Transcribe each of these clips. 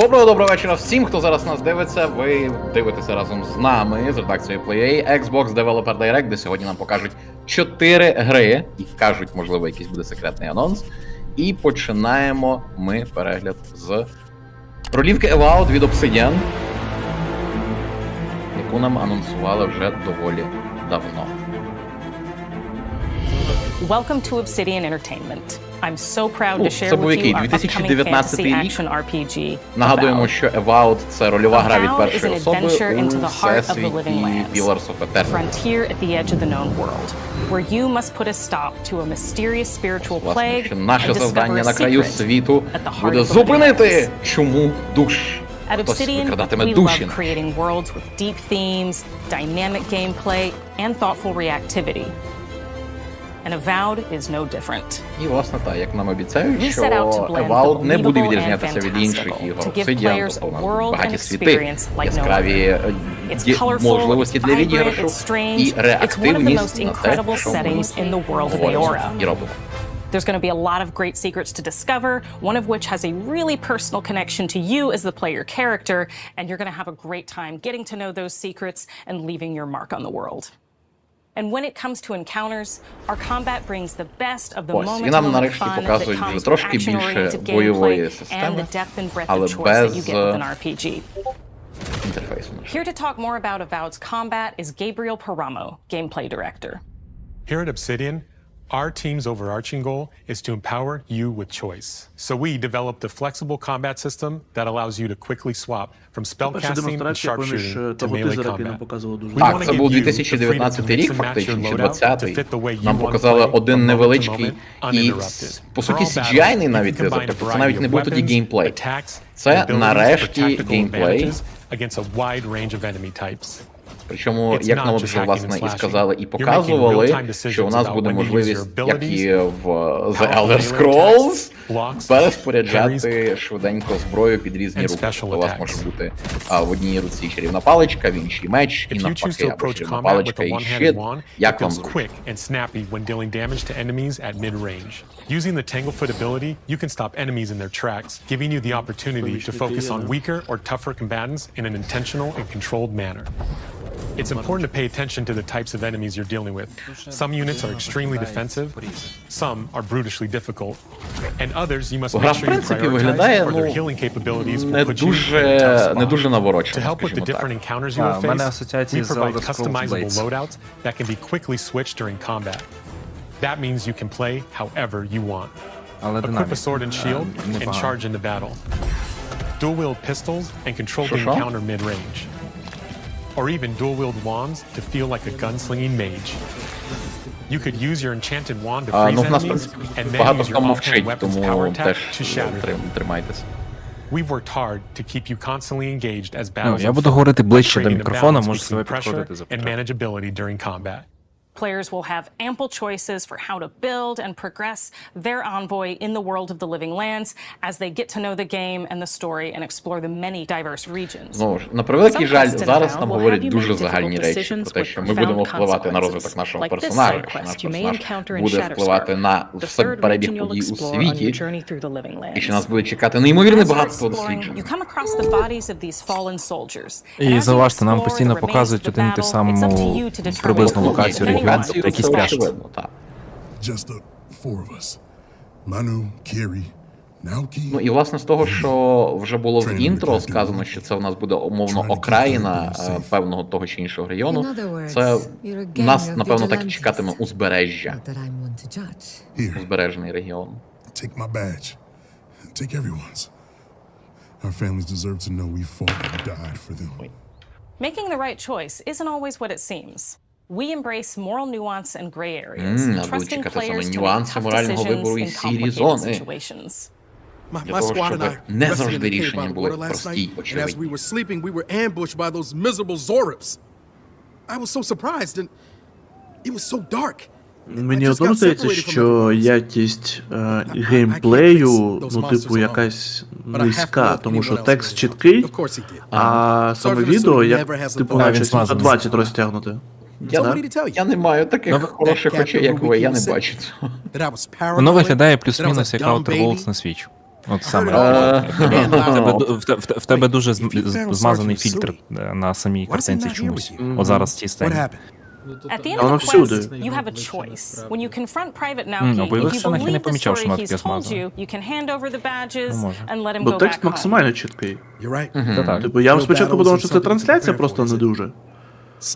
Доброго вечора всім, хто зараз нас дивиться. Ви дивитеся разом з нами, з редакцією PlayUA, Xbox Developer Direct, де сьогодні нам покажуть 4 гри, і кажуть, можливо, якийсь буде секретний анонс. І починаємо ми перегляд з ролівки Avowed від Obsidian, яку нам анонсували вже доволі давно. Welcome to Obsidian Entertainment. I'm so proud to share with you our upcoming fantasy action RPG. Нагадуємо, що Avowed – це рольова гра від першої особи у всесвіті Pillars of Eternity. Frontier at the edge of the known world, where you must put a stop to a mysterious spiritual plague Наше and discover завдання a на краю secret світу at the heart буде of the living зупинити чуму душ. At Хтось Obsidian, викрадатиме we душі. love creating worlds with deep themes, dynamic gameplay, and thoughtful reactivity. And Avowed is no different. І, власне, так, як нам обіцяють, що Avowed не буде відрізнятися від інших ігор Obsidian, тобто багаті світи, яскраві можливості для відіграшу і реактивність на те, що ми говоримо і робимо. There's going to be a lot of great secrets to discover, one of which has a really personal connection to you as the player character, and you're going to have a great time getting to know those secrets and leaving your mark on the world. And when it comes to encounters, our combat brings the best of the moment-to-moment fun that comes with action-oriented gameplay and the depth and breadth of choice that you get with an RPG. Here to talk more about Avowed's combat is Gabriel Paramo, gameplay director. Here at Obsidian, our team's overarching goal is to empower you with choice. So we developed a flexible combat system that allows you to quickly swap from spellcasting and sharpshooting to melee combat. Так, це був 2019 рік, фактично, чи 20-й. Нам показали один невеличкий і, по суті, CGI-ний навіть тизер, тобто це навіть не був тоді геймплей. Це, нарешті, геймплей. Причому, як нам вже, власне, і сказали, і показували, що у нас буде можливість, як і в The Elder Scrolls, переспоряджати швиденько зброю під різні руки. Тобто у вас може бути в одній руці чарівна паличка, в іншій меч, і навпаки, або чарівна паличка і щит. Як вам зручно? Using the Tanglefoot ability, you can stop enemies in their tracks, giving you the opportunity to focus on weaker or tougher combatants in an intentional and controlled manner. It's important to pay attention to the types of enemies you're dealing with. Some units are extremely defensive, some are brutishly difficult, and others you must make sure you prioritize for their healing capabilities will put you in a tough spot. To help with the different encounters you will face, we provide customizable loadouts that can be quickly switched during combat. That means you can play however you want. Equip a sword and shield and charge into battle. Dual-wield pistols and control the encounter mid-range. Or even dual-wield wands to feel like a gunslinging mage. You could use your enchanted wand to freeze enemies and then use your offhand weapon's power attack to shatter them. We've worked hard to keep you constantly engaged as battles Я буду говорити ближче до creating a мікрофона, balance можу between себе pressure підходити and manageability during combat. Players will have ample choices for how to build and progress their envoy in the world of the living lands as they get to know the game and the story and explore the many diverse regions. Знову ж, на превеликий жаль, зараз нам говорять дуже загальні речі про те, що ми будемо впливати на розвиток нашого персонажа, що наш персонаж буде впливати на перебіг подій у світі, і що нас буде чекати неймовірне багатство досліджень. І зауважте, нам постійно показують один і той саму приблизну локацію регіону. Якісь пляшки. Ну і власне з того, що вже було в інтро сказано, що це в нас буде умовно окраїна певного того чи іншого регіону, це нас, напевно, так і чекатиме узбережжя. Узбережний регіон. Making the right choice isn't always what it seems. We embrace moral nuance and gray areas, trusting players to make tough decisions in complicated situations. My squad and I wrestled in the cave by water last night, and as we were sleeping, we were ambushed by those miserable Zorips. I was so surprised, and it was so dark. Мені одному здається, що якість геймплею, ну, типу, якась низька, тому що текст чіткий, а саме відео, як, типу, наче 720 розтягнути. Я не маю таких хороших очей, як ви, я не бачу цього. Воно виглядає плюс-мінус як Outer Worlds на Switch. От саме. В тебе дуже змазаний фільтр на самій картинці чомусь. От зараз в цій сцені. At the end of the quest, you have a choice. When you confront Private Naoki, if you believe the story he's told you, you can hand over the badges and let him go back Текст home. максимально чіткий. You're Типу, я спочатку подумав, що це трансляція просто не дуже.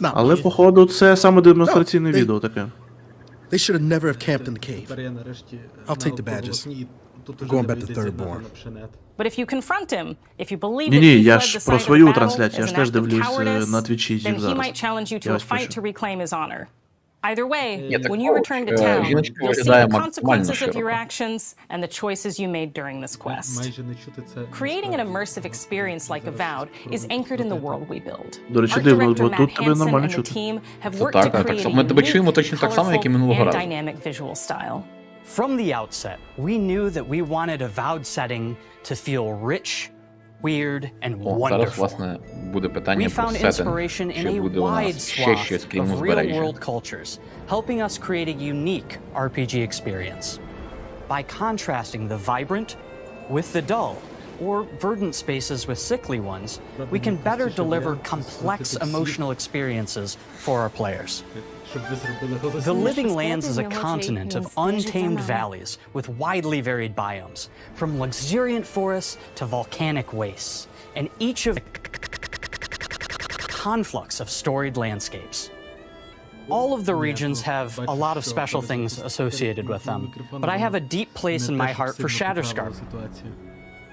Але, походу, це саме демонстраційне відео таке. They should have never have camped in the cave. I'll take the badges. Going back to Third Born. But if you confront him, if you believe that Ні-ні, he я fled ж the про site of свою battle трансляцію, я as ж an теж act of дивлюсь cowardice, на Твічі then he зараз. might challenge you to Я a ось fight пишу. to reclaim his honor. Either way, так when you return to town, you'll see the consequences of your actions and the choices you made during this quest. Creating an immersive experience like Avowed is anchored in the world we build. До речі, Art дивно, director бо Matt тут тебе Hansen нормально and the чути. team have Це worked так, to так, create так. a Ми тебе чуємо точно так само, як і colorful минулого and разу. dynamic visual style. From the outset, we knew that we wanted Avowed setting to feel rich, weird, and Зараз, wonderful. власне, буде питання We про found сеттинг. inspiration Чи in a буде у wide нас ще щось, swath крім of узбережжя? real-world cultures, helping us create a unique RPG experience. By contrasting the vibrant with the dull, or verdant spaces with sickly ones, we can better deliver complex emotional experiences for our players. The Living Lands is a continent of untamed valleys with widely varied biomes, from luxuriant forests to volcanic wastes, and each of conflux of storied landscapes. All of the regions have a lot of special things associated with them, but I have a deep place in my heart for Shatterscarp.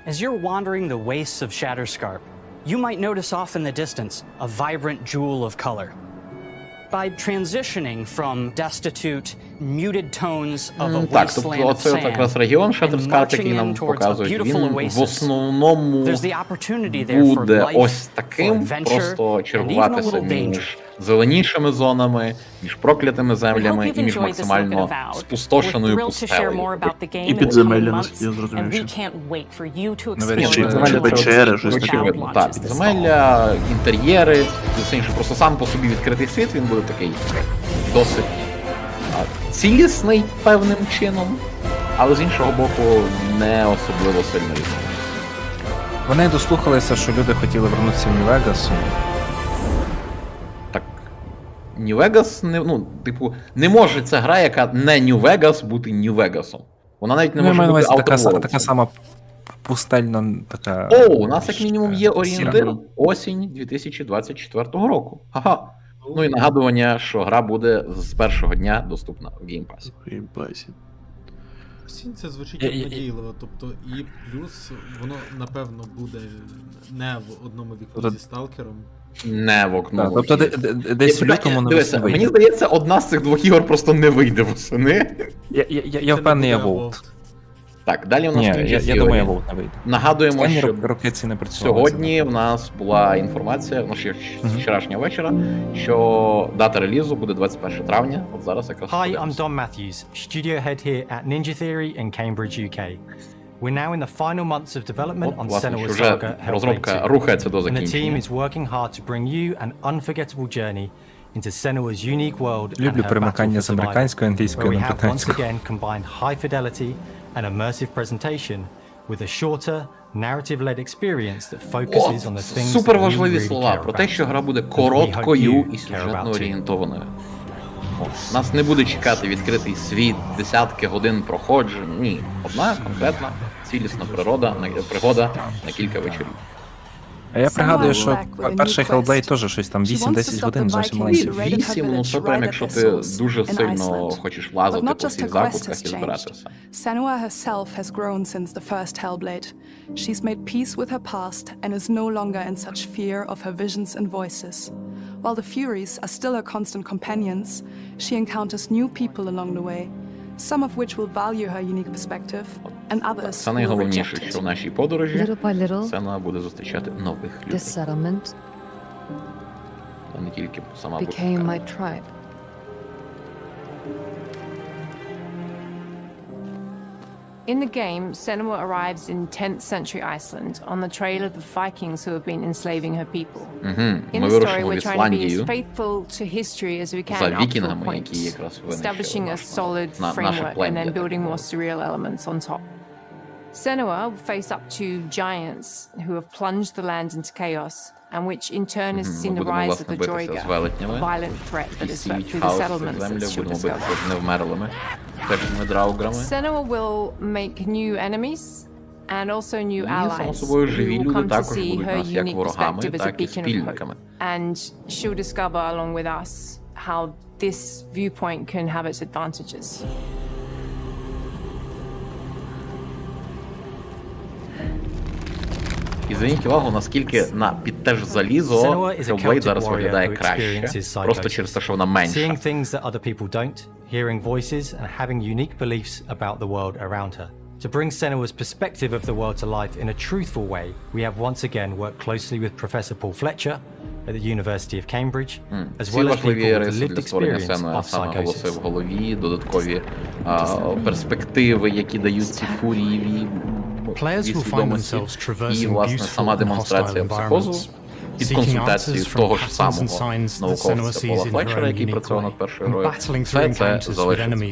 As you're wandering the wastes of Shatterscarp, you might notice off in the distance a vibrant jewel of color. By transitioning from destitute, muted tones of a Так, wasteland тобто of оце sand якраз регіон and Шаттерскарп, який marching нам in towards a показують, beautiful він в oasis, основному there's the opportunity there for буде life, ось for таким, adventure, просто and even a чергуватися little danger. між зеленішими зонами, між проклятими We hope землями you've і між enjoyed this look at максимально Avowed. We're спустошеною thrilled to share пустелею. more about the game І in the coming підземелля, months, я зрозумів, and we що. can't wait for you to Навряд чи explore підземелля, the печери, world щось Avowed таке. Очевидно, launches так, this fall. підземелля, інтер'єри, і все інше. Просто сам по собі відкритий світ, він буде такий досить цілісний певним чином, але з іншого боку не особливо сильно різний. Вони дослухалися, що люди хотіли вернутися в Нью-Вегас. Так, Нью-Вегас не, ну, типу, не може ця гра, яка не Нью-Вегас, бути Нью-Вегасом. Вона навіть не Ну, я може маю на бути увазі Outer Worlds. така сама пустельна така. О, у нас як мінімум є орієнтир сіра. осінь 2024 року. Ага. Ну і нагадування, що гра буде з першого дня доступна в геймпасі. Геймпасі. Це звучить як надійливо, тобто і плюс воно напевно буде не в одному віку зі сталкером. Не в окно. Тобто десь в лютому не Дивися, вийде. мені здається, одна з цих двох ігор просто не вийде восени. Я впевнений, Avowed. Так, далі у нас Ні, інші я сьогодні. думаю, Avowed не вийде. Нагадуємо, Останні що роки ці не працювали. сьогодні в нас була інформація, ну ще з вчорашнього вечора, що дата релізу буде 21 травня. От зараз якраз. Hi, I'm подивимося. Dom Matthews, studio head here at Ninja Theory in Cambridge, UK. We're now in the final months of development От, on власне, що Senua's вже saga Hellblade розробка 2. рухається до And the team закінчення. is working hard to bring you an unforgettable journey into Senua's unique world and Люблю her перемикання battle з for survival, американської англійської where we на have once британську. again combined high fidelity and immersive presentation with a shorter, narrative-led experience that focuses on the things Супер that we важливі really слова care про те, about. що гра буде And we hope короткою you і care сюжетно about it. орієнтованою. Нас не буде чекати відкритий світ, десятки годин проходжень. Ні, одна конкретна цілісна пригода на кілька вечорів. А я пригадую, що перший Hellblade теж щось там 8-10 годин зовсім маленький. 8, ну це прям якщо ти дуже сильно хочеш лазити по всіх закутках і збирати все. Senua herself has grown since the first Hellblade. She's made peace with her past and is no longer in such fear of her visions and voices. While the Furies are still her constant companions, she encounters new people along the way, some of which will value her unique perspective, and others Це will найголовніше, reject що в it. нашій подорожі Little by little, Сена буде зустрічати нових людей. this settlement А не тільки сама became буде. my tribe. In the game, Senua arrives in 10th century Iceland on the trail of the Vikings who have been enslaving her people. In Ми the story, вирушимо в we're trying to be as Ісландію faithful to history as we can за up to a вікінгами, які point, якраз establishing винищили a solid наше framework and плем'я, then так building more мовити. surreal elements on top. Senua will face up to giants who have plunged the land into chaos, and which in turn has seen the rise of the Droiga, a violent threat that has swept through the settlements that she'll discover. Senua will make new enemies and also new allies who will come to see her unique perspective as a beacon of hope. And she'll discover along with us how this viewpoint can have its advantages. І зверніть увагу, наскільки на під те ж залізо Hellblade зараз виглядає краще, просто через те, що вона менша. Seeing things that other people don't, hearing voices and having unique beliefs about the world around her. To bring Senua's perspective of the world to life in a truthful way, we have once again worked closely with Professor Paul Fletcher at the University of Cambridge, as well as people with the lived experience of psychosis. В голові, додаткові перспективи, які дають ці фурії свідомості, і, власне, сама демонстрація психозу під консультацією того ж самого науковця Пола Флетчера, який працював над першою грою, все це залишиться.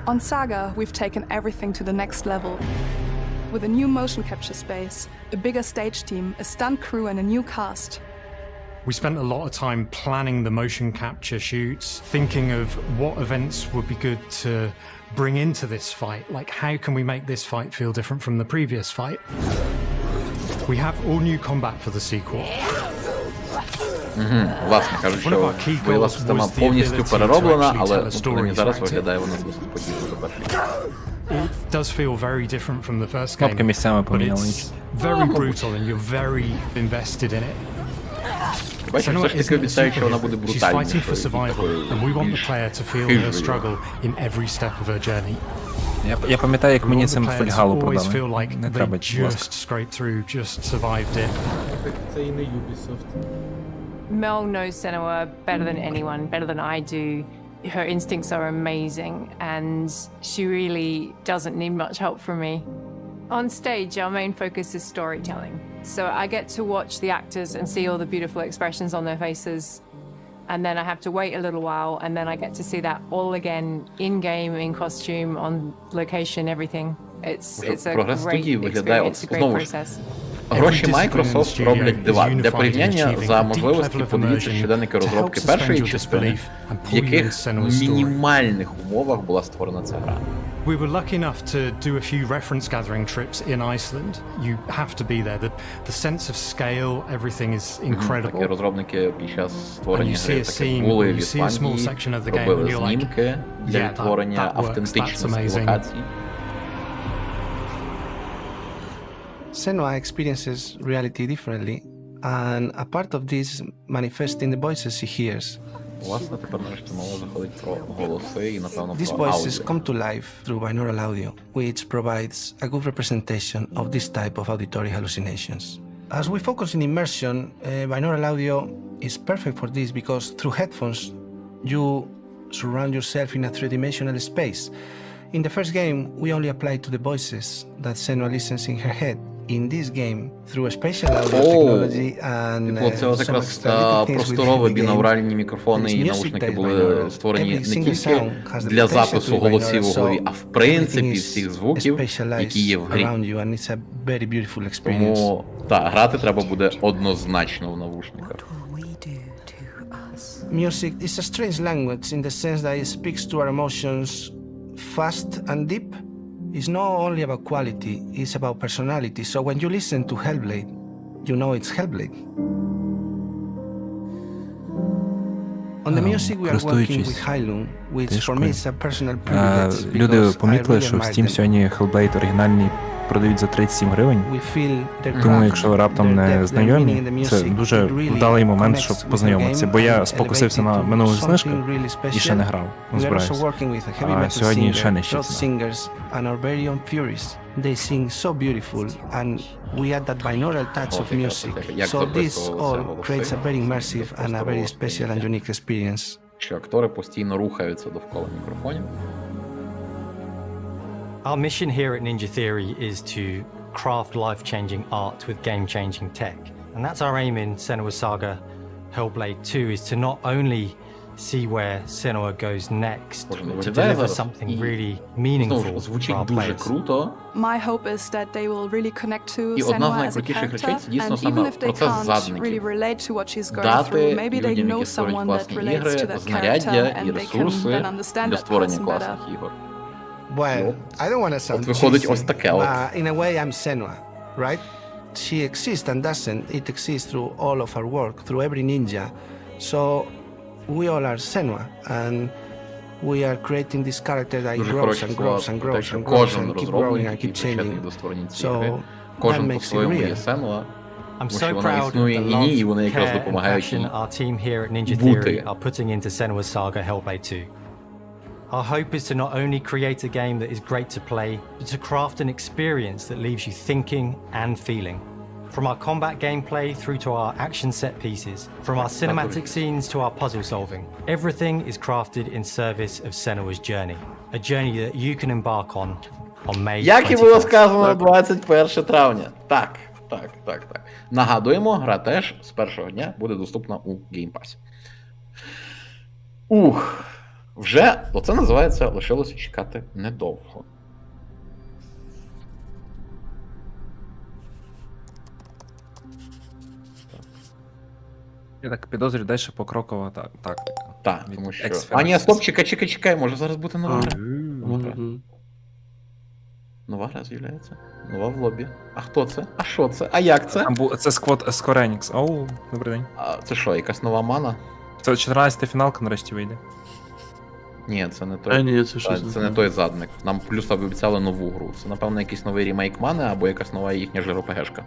On Saga, we've taken everything to the next level. With a new motion capture space, a bigger stage team, a stunt crew and a new cast. We spent a lot of time planning the motion capture shoots, thinking of what events would be good to bring into this fight. Like, how can we make this fight feel different from the previous fight? We have all new combat for the sequel. Власне кажуть, що бойова система повністю перероблена, але мені зараз виглядає вона досить подібно до першої. It does feel very different from the first game, Кнопки місцями but поміняли. it's very brutal and you're very invested in it. Бачиш, все ж таки обіцяють, що вона буде She's fighting for брутальнішою, survival, and we want the player to feel her struggle in every step of her journey. Я пам'ятаю, як мені цим Players фольгалу always feel продали. like Не they треба, будь ласка. just scraped through, just survived it. Це і не Ubisoft. Mel knows Senua better than anyone, better than I do. Her instincts are amazing, and she really doesn't need much help from me. On stage, our main focus is storytelling. So I get to watch the actors and see all the beautiful expressions on their faces. And then I have to wait a little while, and then I get to see that all again in-game, in costume, on location, everything. It's a great experience, a great process. Гроші Microsoft роблять дива. Для порівняння за можливості подивіться щоденники розробки першої частини, в яких в мінімальних умовах була створена ця гра. We were lucky enough to do a few reference gathering trips in Iceland. You have to be there. The sense of scale, everything is incredible. Такі розробники під час створення гри таки були в Ісландії, робили знімки для відтворення автентичності локацій. Senua experiences reality differently, and a part of this manifests in the voices she hears. Власне, тепер нарешті мова заходить про голоси і, напевно, These про voices аудіо. come to life through binaural audio, which provides a good representation of this type of auditory hallucinations. As we focus in immersion, binaural audio is perfect for this because through headphones, you surround yourself in a three-dimensional space. In the first game, we only applied to the voices that Senua listens in her head. In this game, through a spatial audio technology and Це от якраз просторові бінауральні мікрофони і наушники були створені не тільки для запису голосів у голові, а в принципі всіх звуків, які є в грі. Тому, так, грати треба буде однозначно в навушниках. Music is a strange language in the sense that it speaks to our emotions fast and deep. It's not only about quality, it's about personality. So when you listen to Hellblade, you know it's Hellblade. On the music we are working with Hylum, which for me is a personal privilege. Люди помітили, що в Steam сьогодні Hellblade оригінальний продають за 37 гривень. Тому якщо ви раптом не знайомі, це дуже вдалий момент, щоб познайомитися. Бо я спокусився на минулих знижках і ще не грав, збираюся. А сьогодні ще не щось. They sing so beautiful, and we add that binaural touch of music. So this all creates a very immersive and a very special and unique experience. Що актори постійно рухаються довкола мікрофонів. Our mission here at Ninja Theory is to craft life-changing art with game-changing tech. And that's our aim in Senua's Saga Hellblade 2, is to not only see where Senua goes next, but to deliver something really meaningful for our players. My hope is that they will really connect to І одна з Senua as a найкрутіших речей character, це дійсно and саме even if they процес can't задників. really relate to what she's going Дати through, maybe they людям, know які створюють someone that класні relates to ігри, that знаряддя character, і and they can ресурси then understand для that створення person класних better. ігор. Well, I don't want to sound От виходить cheesy, ось таке от. but in a way I'm Senua, right? She exists and doesn't. It exists through all of our work, through every ninja. So we all are Senua, and we are creating this character that Дуже grows хороші and слова grows and про те, grows що and grows кожен and keep розробник, growing and який keep причетний changing. до створення цієї So гри, that кожен makes it по-своєму є real. Сенуа, I'm тому so що вона proud of існує the і ні, і love, вони якраз care and допомагають passion їй our team here at Ninja бути. Theory are putting into Senua's Saga Hellblade 2. Our hope is to not only create a game that is great to play, but to craft an experience that leaves you thinking and feeling. From our combat gameplay through to our action set pieces, from our cinematic scenes to our puzzle solving, everything is crafted in service of Senua's journey. A journey that you can embark on May 21st. Як і було сказано 21 травня. Так. Нагадуємо, гра теж з першого дня буде доступна у Game Pass. Вже, оце називається, лишилося чекати недовго. Я так підозрюю, далі покрокова тактика. Так, тому що... А ні, стоп, чекай, може зараз бути нова гра. Нова гра з'являється. Нова в лобі. А хто це? А що це? А як це? Це Square Enix. Оу, добрий день. А це що, якась нова мана? Це 14-та фіналка нарешті вийде. Ні, це не той. Ні, це щось. Це не той задник. Нам плюс обіцяли нову гру. Це, напевно, якийсь новий ремейк мани або якась нова їхня JRPG-шка.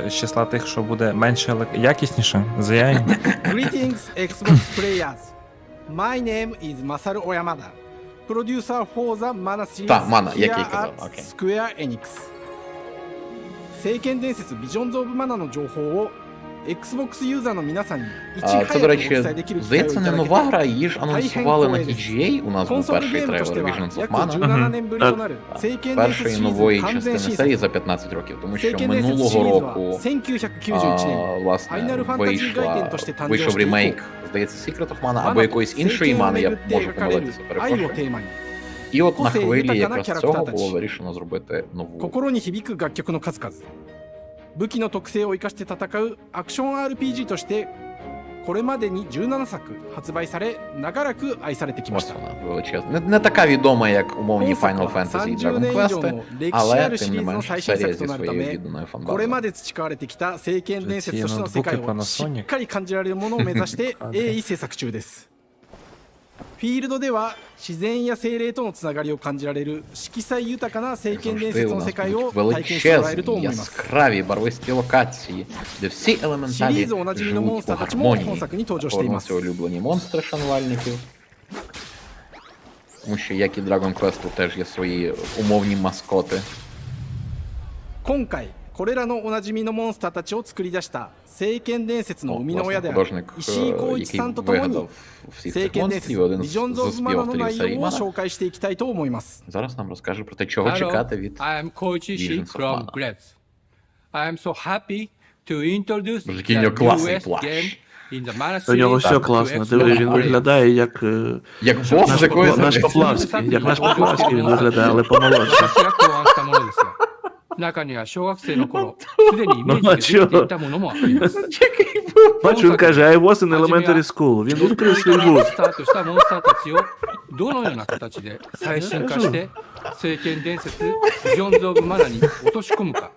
З числа тих, що буде менше якісніше, заяємо. Greetings, Xbox players. My name is Masaru Oyamada, producer for the Mana series Mana, як я here і казав, at окей. Square Enix. 聖剣伝説 Visions of Mana の情報を Xbox ユーザーの皆さんにいち早く Це, до お речі, 伝えできる機会をい здається, た не だけ нова て гра, її ж анонсували на TGA, у нас コン був ソール перший ゲームと трейлер しては Visions of 約 Mana. 17年ぶりとなる聖剣伝説 Першої シリーズ нової の完全 частини 新 серії 作 за 15 років, тому 聖 що 剣伝説シ минулого リーズは року 1991年ファイ власне ナルファンタジー外伝として誕生 вийшов して以降 ремейк, здається, Secret of Mana, マ або ナと якоїсь 聖 іншої 剣を мани, 巡 я って можу 描かれる помилитися, 愛を перепрошую. テーマに І от на 個性 хвилі 豊かな якраз キャラクター цього たち було вирішено зробити нову. 心に響く楽曲の数々武器の特性を生かして戦うアクション RPG としてこれまでに17作発売され長らく愛されてきまし Ось た вона величезна. Не така відома, як умовні 本作 Final は Fantasy і 30 年 Dragon 以上 Quest, の歴史あ але るシ тим リ не ーズの менш 最新 серія 作と зі なるた своєю め відданою これま фанбазою. で培われてきた聖剣伝説としての世界をしっかり感じられるものを目指して鋭意制作中ですフィールドでは自然や精霊とのつながりを感じられる色彩豊かな聖剣伝 Завжди 説 у の нас 世界を будуть 体験してもらえると величезні, 思います яскраві, барвисті локації, де всі シリ елементалі ーズおなじみのモンスタ живуть ー у たちも本 гармонії. 作に登場しています Повернуться улюблені монстри шанувальників. Тому що, як і Dragon Quest, тут теж є свої умовні маскоти. 今回これらのおなじみのモンスターたちを作り出した聖剣伝説の生みの親である художник, 石井浩一 який さんと共に вигадав всіх 聖 цих 剣伝説 монстрів, один ビ з ジョンズ・オブ・マナの співавторів 内 серії 容を Mana, 紹介していきたいと思います зараз нам розкаже про те, чого чекати від I am Koichi Shi Visions of from Mana. Grabs. I am so happy to introduce Боже, the який у нього класний newest плащ. game in the Mana У нього series все to класно. Xbox Диви, він One. виглядає як Як бос наш, з якоїсь наш Поплавський. Як наш Поплавський він виглядає, але помолодше. 私が考案したものですよ。中には小学生の頃、すでにイメージができていたものもあります。 Бачу, він каже, I was in elementary school. Він відкрив свій вуз. スタートしたモンスターたちをどのような形で最新化して聖剣伝説ビジョンズ・オブ・マナに落とし込むか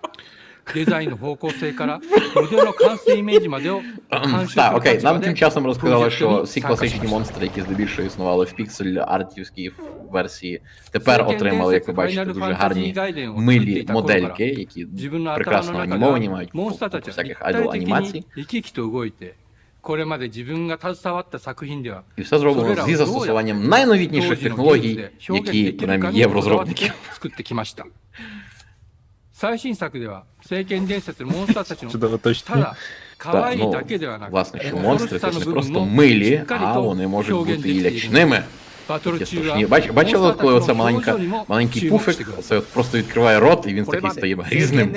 デザインの方向性からモデルの完成イメージまでを監修する Так, окей, 立場 нам で тим часом プロ розказали, ジェクト що に всі 参加し класичні ました монстри, які здебільшого існували в піксель-артівській версії, тепер отримали, як ви бачите, дуже гарні милі модельки, які 自分の頭 прекрасно の中で анімовані, мають モンスターたちは всяких 立体 айдол 的 анімацій. に生き生きと動いてこれまで自分が携わった作品では І все зроблено зі застосуванням найновітніших технологій, які, принаймні, є в розробників. 作ってきました最新作では聖剣伝説のモンスターたちの Чудово точно. ただ可 Та, 愛い ну, だけではなく власне, що 恐ろし монстри さ це の ж не 部分 просто もし милі, っかり а と вони можуть 表現 бути で і きている лячними. Бачили, коли оце маленький пуфик, це просто відкриває рот, і він такий стає грізним.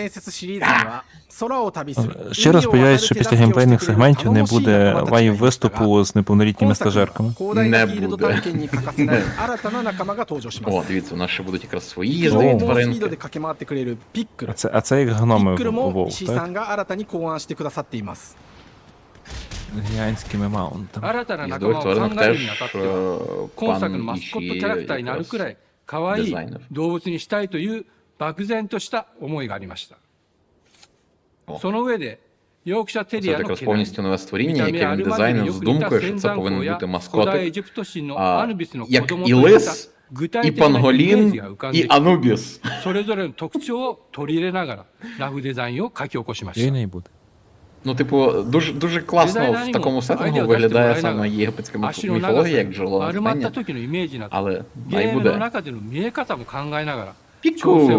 Щиро сподіваюся, що після геймплейних сегментів не буде лайв виступу з неповнолітніми стажерками. Не буде. О, дивіться, у нас ще будуть якраз свої здають тваринки. А це як гноми в Avowed, так? Гігантськими маунтами. Їздових тваринок теж пан Інші якраз дизайнер. 動物にしたいという漠然とした思いがありました。その上で、ヨークシャテリア Це の якраз повністю нове створіння, яке він дизайнив з думкою, що це повинен бути маскотик, як і лис, і панголін, і анубіс. それぞれの特徴を取り入れながらラフデザインを書き起こしました。 І буде. Ну, типу, дуже класно в такому сеттингу виглядає саме єгипетська міфологія, як джерело натхнення, але най буде. Пікуль!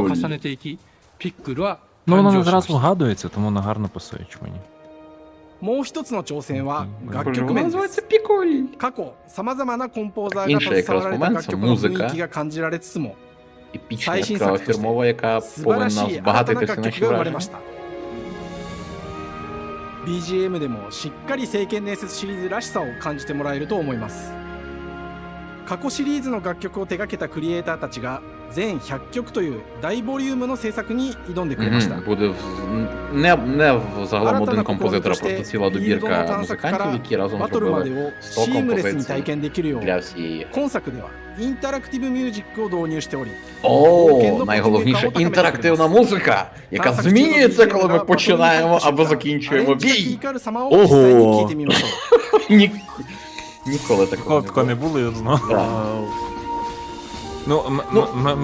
Ну, вона не зразу вгадується, тому вона гарно пасує мені. もう一つの挑戦は楽 Вона 曲面で називається す。 Пікуль! 過去、様々なコンポーザーが Інший 携わられた якраз 楽曲 момент の це 雰囲気 музика. が感じられつつも、 Епічна яскрава фірмова, яка 素晴ら повинна しい新た збагатити な всі 楽 наші 曲が生まれま враження. した。BGM でもしっかり聖剣伝説シリーズらしさを感じてもらえると思います。過去シリーズの楽曲を手掛けたクリエイターたちが全100曲という大ボリュームの制作に挑んでくれました。 Буде не загалом один композитор, а просто ціла добірка музикантів, які разом バトルま зробили でを 100 シームレスに体 композицій 験できるよう для всієї. 今作ではインタラクティブミュージックを導入しており、 О, найголовніше інтерактивна музика, яка змінюється, коли ми починаємо або закінчуємо アレンジが気 бій. 光る様を実際に聞いてみましょう。 Ніколи такого Такого не було, я знаю. Вау. Ну,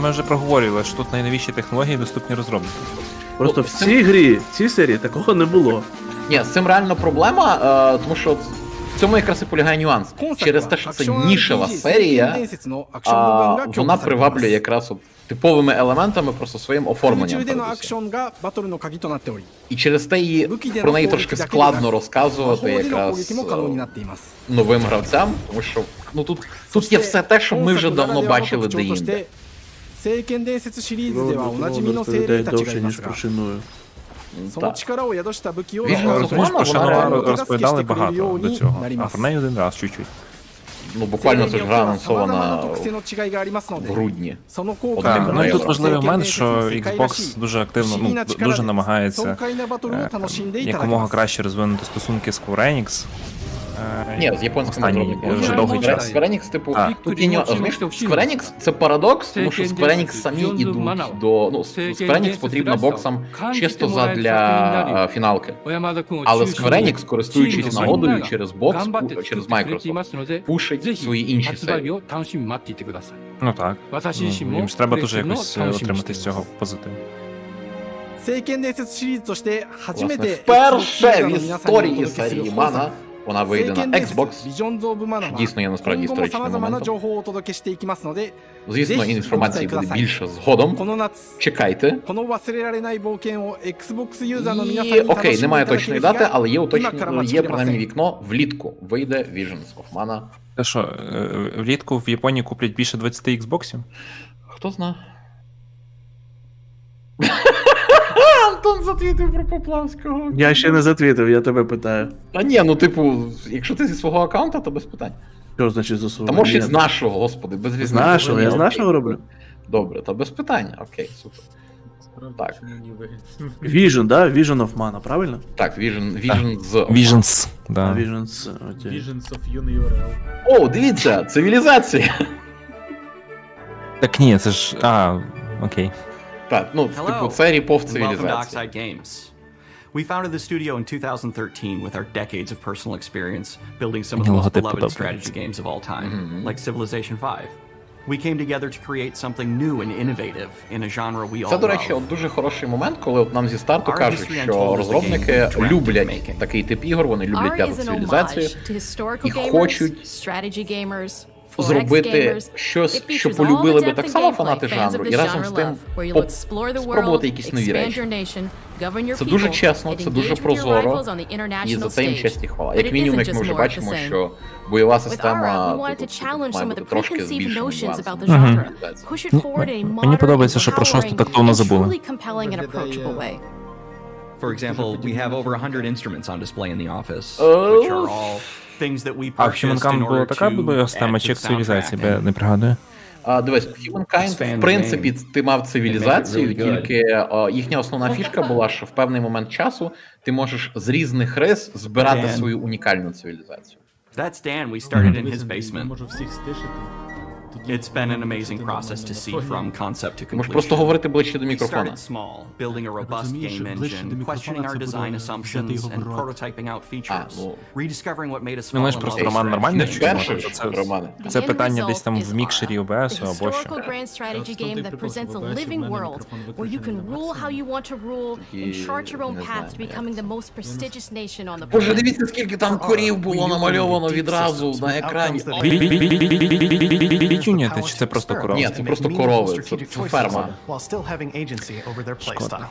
ми вже проговорювали, що тут найновіші технології доступні розробникам. Просто в цій грі, в цій серії такого не було. Ні, з цим реально проблема, тому що в цьому якраз і полягає нюанс. Через те, що це нішева серія, вона приваблює якраз от типовими елементами, просто своїм оформленням. でのアク передусім. ションがバトルの鍵となっており、 І через те її, про неї трошки складно 魔 розказувати 法での攻 якраз 撃も可能になっています。 новим гравцям, тому що ну тут є все те, що ми вже давно бачили де-інде. 聖剣伝説シリーズではおなじみ Воно の精 розповідає 霊たちが довше, いま ніж すが、 причиною. その力を宿した武器を Він使う розумієш, と про що вона Розповідали くれるよ багато う до に цього, なり а ます про。неї один раз чуть-чуть. Ну буквально це ж гра 様々 анонсована な特性の違いがありますの в で、 грудні. その効果 Так, が ну і тут 聖剣 важливий момент, 伝説 що の世界らし Xbox い дуже активно, 不思議な ну, 力 дуже で намагається 爽快なバトルを楽しんでいただき якомога ます。 краще розвинути стосунки з Square Enix. Ні, з японськими Останній, розробниками. вже довгий час. Square Enix, типу, А. тут є розумієш, Square Enix це парадокс, тому що Square Enix самі йдуть до... Ну, Square Enix потрібна боксам чисто задля фіналки. Але Square Enix, користуючись нагодою через бокс, через Microsoft, пушить свої інші серії. Ну так. Ну, їм ж треба дуже якось отримати з цього позитив. 聖剣伝説シリーズとして初め Власне, て вперше в の皆さんにお історії 届けする серії 本作 Mana вона 聖 вийде 剣 на 伝説 Xbox. Visions of Mana は Дійсно є насправді 今後も історичним 様々な моментом. 情報をお届けしていきますので、 Звісно, ぜひ інформації ご期待くだ буде さい。 більше згодом. この夏 Чекайте. この忘れられない冒険を Xbox ユーザーの皆さん І に楽しんで окей, いた немає だける точної 日が дати, але є 今から待ち є きれませ принаймні ん。 вікно влітку. Вийде Visions of Mana. Те що, влітку в Японії куплять більше 20 Xboxів? Хто знає? Антон затвітив про Поплавського. Я ще не затвітив, я тебе питаю. А ні, ну типу, якщо ти зі свого аккаунта, то без питань. Що значить за свого? Та можеш і Ні. з нашого, господи, без різниці. З нашого, я з Окей. нашого роблю. Добре, та без питань. Окей, супер. Так. Vision, да? Vision of Mana, правильно? Так, Vision з... Visions, да. Visions, окей. Visions of URL. О, дивіться, цивілізація. Так ні, це ж... А, окей. Так, ну, типу, це ріпов цивілізації. Games. We founded the studio in 2013 with our decades of personal experience building some of the most beloved strategy games of all time, like Civilization 5. We came together to create something new and innovative in a genre we all Це, до речі, love. от дуже хороший момент, коли от нам зі старту кажуть, що розробники люблять такий тип ігор, вони люблять п'яту цивілізацію і хочуть зробити щось, що полюбили би так само фанати жанру, і разом з тим спробувати якісь нові речі. Це дуже чесно, це дуже прозоро, і за це їм честь і хвала. Як мінімум, як ми вже бачимо, що бойова система має бути трошки збільшеним нюансом. Мені подобається, що про шосту тактовно забули. For example, we have over 100 instruments on display in the office, which are all things that we А в purchased in Humankind була order така to бойова add система to чи як цивілізація, soundtrack. я не пригадую. Дивись, в Humankind, в принципі, ти мав цивілізацію, тільки їхня основна фішка була, що в певний момент часу ти можеш з різних рис збирати свою унікальну цивілізацію. That's Dan. We started in his basement. Можу всіх стишити. It's been an amazing process to see from concept to Можеш просто completion. говорити ближче до We мікрофона. started small, building a robust game engine, questioning our design assumptions, and prototyping out features, rediscovering what made us fall Думаєш, in просто love with Роман нормальний? strategy Не games. вперше, Романе. Це питання десь там в мікшері ОБС або що. Historical grand strategy game that presents a living world where you can rule how you want to rule and chart your own path to becoming the most prestigious nation on the Боже, planet. дивіться, скільки там корів було намальовано відразу на екрані. Бітюняти, чи це просто корова? Ні, це просто корови, це ферма. Шкода.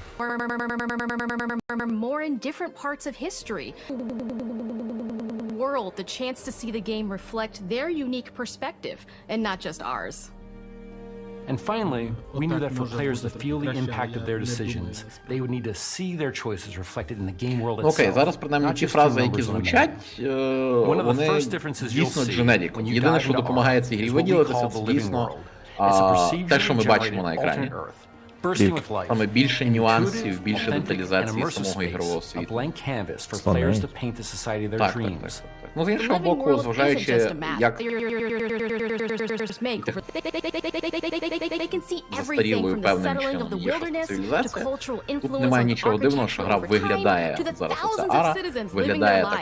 More in different parts of history. World, the chance to see the game reflect their unique perspective and not just ours. And finally, we knew that for players to feel the impact of their decisions, they would need to see their choices reflected in the game world itself. Окей, зараз принаймні ті фрази, які звучать, вони дійсно дженерік. Єдине, що допомагає цій грі виділитися, це дійсно те, що ми бачимо на екрані. Саме більше нюансів, більше деталізації самого ігрового світу. Так. Ну, з іншого боку, зважаючи, як застарілою певним чином є цивілізація, тут немає нічого дивного, що гра виглядає, зараз оця ара, виглядає так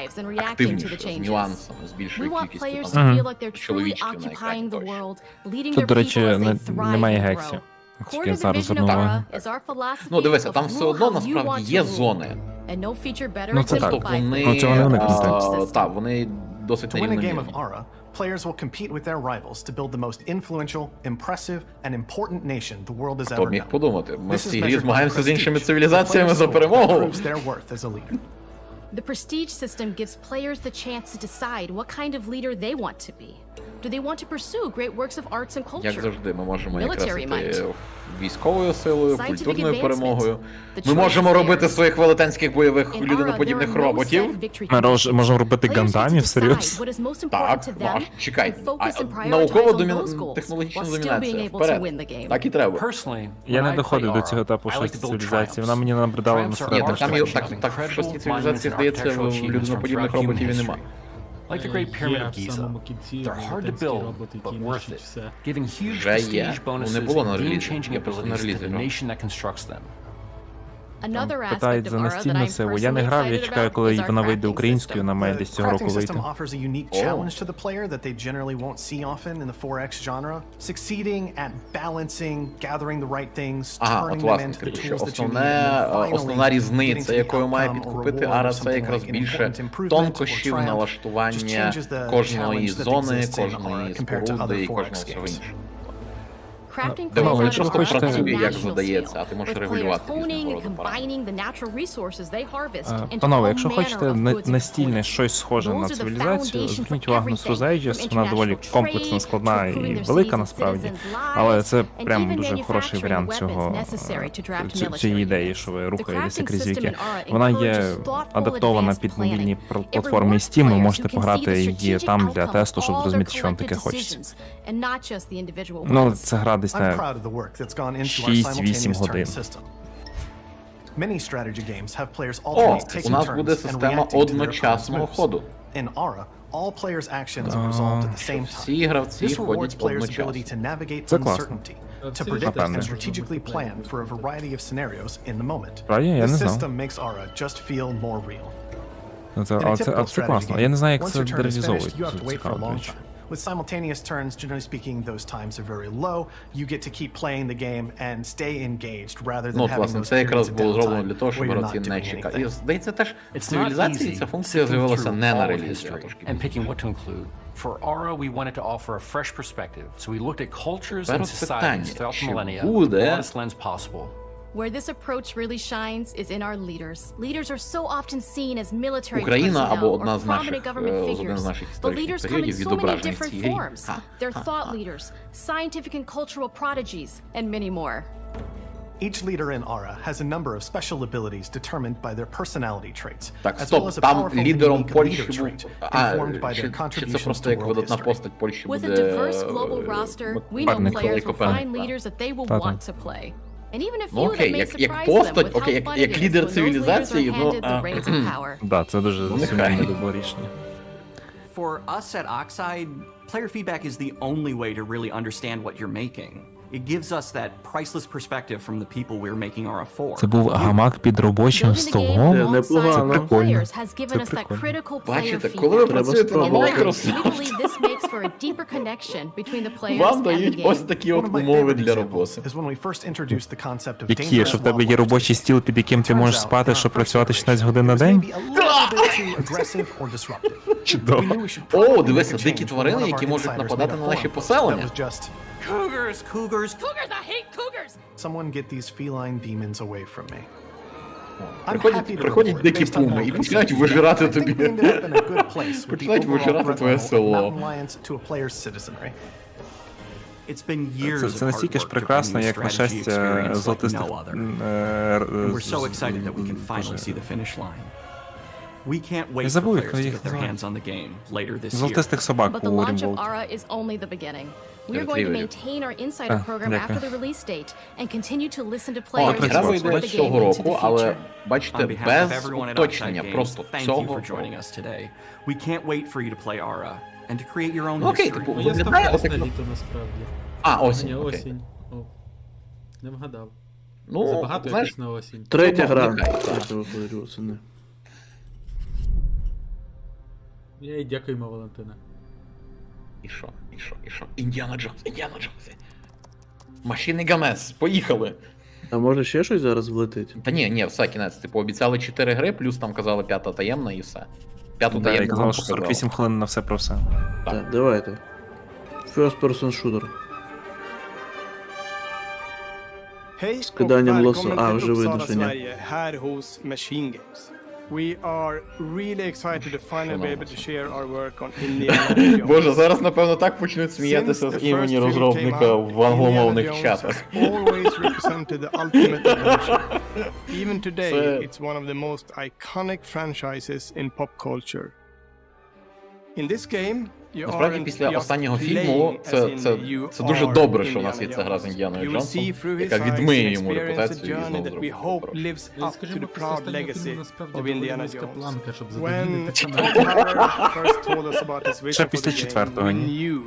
активніше, з нюансами, з більшою кількістю чоловічків на екрані тощо. Тут, до речі, немає гексів. Я зараз звернув. Ну, дивися, там все одно насправді є зони. Ну, це так. Ну, це вони не так, вони досить нерівномірні. Players will compete with their rivals to build the most influential, impressive, and important nation the world has Хто ever б міг known. подумати? Ми в цій грі змагаємося з іншими цивілізаціями за перемогу. The prestige system gives players the chance to decide what kind of leader they want to be. Do they want to pursue great works of arts and culture? Як завжди, ми можемо якраз Military might. іти військовою силою, культурною перемогою. Ми можемо робити своїх велетенських бойових людиноподібних роботів. Ми можемо робити гандамів, серйозно? Так, чекай. Науково-технологічна домінація. Вперед. Так і треба. Я не доходив до цього етапу шостої цивілізації. Вона мені набридала на Ні, середньо. так в шостій цивілізації, здається, людиноподібних роботів і нема. Like the Great Pyramid of Giza, they're hard to build, but worth it, giving huge prestige bonuses and game-changing abilities to the nation that constructs them. Питають за настільну силу. Я не грав, я чекаю, коли вона вийде українською, вона має десь цього року вийти. Ага, от власне, що основна різниця, якою має підкупити Ара, це якраз більше тонкощів налаштування кожної зони, кожної споруди і кожного всього іншого. Він просто працює, як задається, а ти можеш регулювати різного роду параметри. Панове, якщо хочете настільне щось схоже на цивілізацію, зверніть увагу на Ages, вона доволі комплексна, складна і велика насправді, але це прям дуже хороший варіант цієї ідеї, що ви рухаєтеся крізь віки. Вона є адаптована під мобільні платформи Steam, ви можете пограти її там для тесту, щоб зрозуміти, що вам таке хочеться. Ну, це гра десь на 6-8 годин. О, у нас буде система одночасного ходу. Всі гравці ходять одночасно. Це класно. Напевне. Правильно? Я не знав. Це класно. Я не знаю, як це реалізовують. Це цікаво, до речі. With simultaneous turns, generally speaking, those times are very low. You get to keep playing the game and stay engaged rather than having власне, those це якраз periods of було зроблено downtime для того, щоб where you're гравці not не doing чекали. І, anything. здається, теж в цивілізації ця функція з'явилася не на релізі. For Aura, we wanted to offer a fresh perspective, so we looked at cultures and societies throughout the millennia with the broadest lens possible. Where this approach really shines is in our leaders. Leaders are so often seen as military Україна або personnel одна or з prominent government один figures. з наших But leaders історичних come in періодів so many відображений в different цій грі. forms. They're thought leaders, scientific and cultural prodigies, and many more. Each leader in Aura has a number of special abilities determined by their personality traits, Так, as well as стоп, a там powerful лідером unique Польщі leader був... trait informed by their Чи це contributions просто to як world видатна history. постать Польщі With a буде... diverse global roster, we know players will find leaders that they will want to play. And even a few that may surprise them with how fun it is when those leaders are handed the reins of power. Да, це дуже сумнівне було рішення. For us at Oxide, player feedback is the only way to really understand what you're making. It gives us that priceless perspective from the people we're making Aura for. Це був гамак під робочим столом. Це прикольно. Це прикольно. Бачите, коли ви працюєте на Microsoft, вам дають ось такі от умови для роботи. Які? Що в тебе є робочий стіл, під яким ти можеш спати, щоб працювати 16 годин на день? Чудово. О, дивися, дикі тварини, які можуть нападати на наші поселення. Cougars, cougars, Cougars, I hate cougars! Someone get these feline demons away from me. Приходять дикі пуми і починають вижирати тобі. Починають вижирати твоє село. Це настільки ж прекрасно, як нашестя золотистих... Я забув, як їх називають. Золотистих собак у Rimworld. We are going to maintain our insider program after the release date and continue to listen to players Гра and вийде support the game цього into the року, але future. бачите, без уточнення, просто цього року. We can't wait for you to play Aura and to create your own Окей, history. типу, виглядає ось так. Літо насправді. А, осінь, Ні, окей. осінь. О, не вгадав. Ну, Забагато знаєш, якось на осінь. Третя гра. Це виходить восени. Я і дякуємо, Валентина. І що? Індіана Джонс. Машини Гамес, поїхали. А може ще щось зараз влетить? Та ні, все, кінець. Типу, обіцяли 4 гри, плюс там казали 5-та таємна і все. 5-ту Да, я таємну казав, що 48 хвилин на все про все. Так, давайте. First person shooter. Hej Скиданням och лоса. välkommen А, вже till видно, Uppsala, що ні. Sverige, här hos Machine Games. We are really excited to finally be able to share our work on Indiana Jones. Боже, зараз, напевно, так почнуть сміятися з імені розробника в англомовних чатах. Always represented the ultimate adventure. Even today, it's one of the most iconic franchises in pop culture. In this game, Насправді, після останнього фільму це дуже добре, що у нас є ця гра з Індіаною Джонсом, яка відмиє йому репутацію і знову зробить добре. Скажімо, після останнього фільму насправді була вузька планка, щоб задовільнити Ще після четвертого, ні.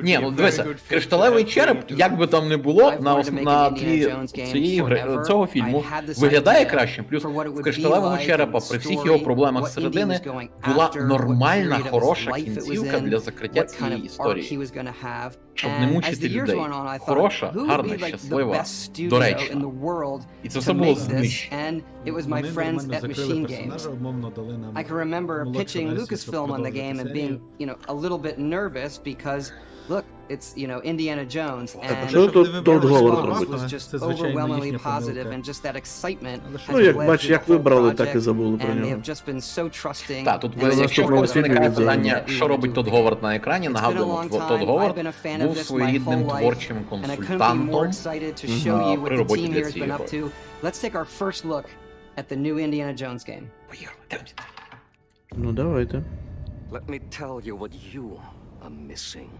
Ні, ну дивися, кришталевий череп, як би там не було, на тлі цієї гри, цього фільму, виглядає кращим. Плюс в кришталевого черепа, при всіх його проблемах зсередини, була нормальна, хороша кінцівка для закриття цієї історії. Щоб не мучити людей. Хороша, гарна, щаслива, доречна. І це все було знищено. It was my friends at Machine Games. I can remember pitching Lucasfilm on the game and being, a little bit nervous because, look, it's, Indiana Jones, and the response was just overwhelmingly positive, and just that excitement has led to the whole project, and they have just been so trusting. Так, тут, якщо в когось виникає питання, що робить Тодд Говард на екрані, нагадуємо, Тодд Говард був своєрідним творчим консультантом при роботі для цієї гри. Let's take our first look at the new Indiana Jones game. Ну, давайте. Let me tell you what you are missing,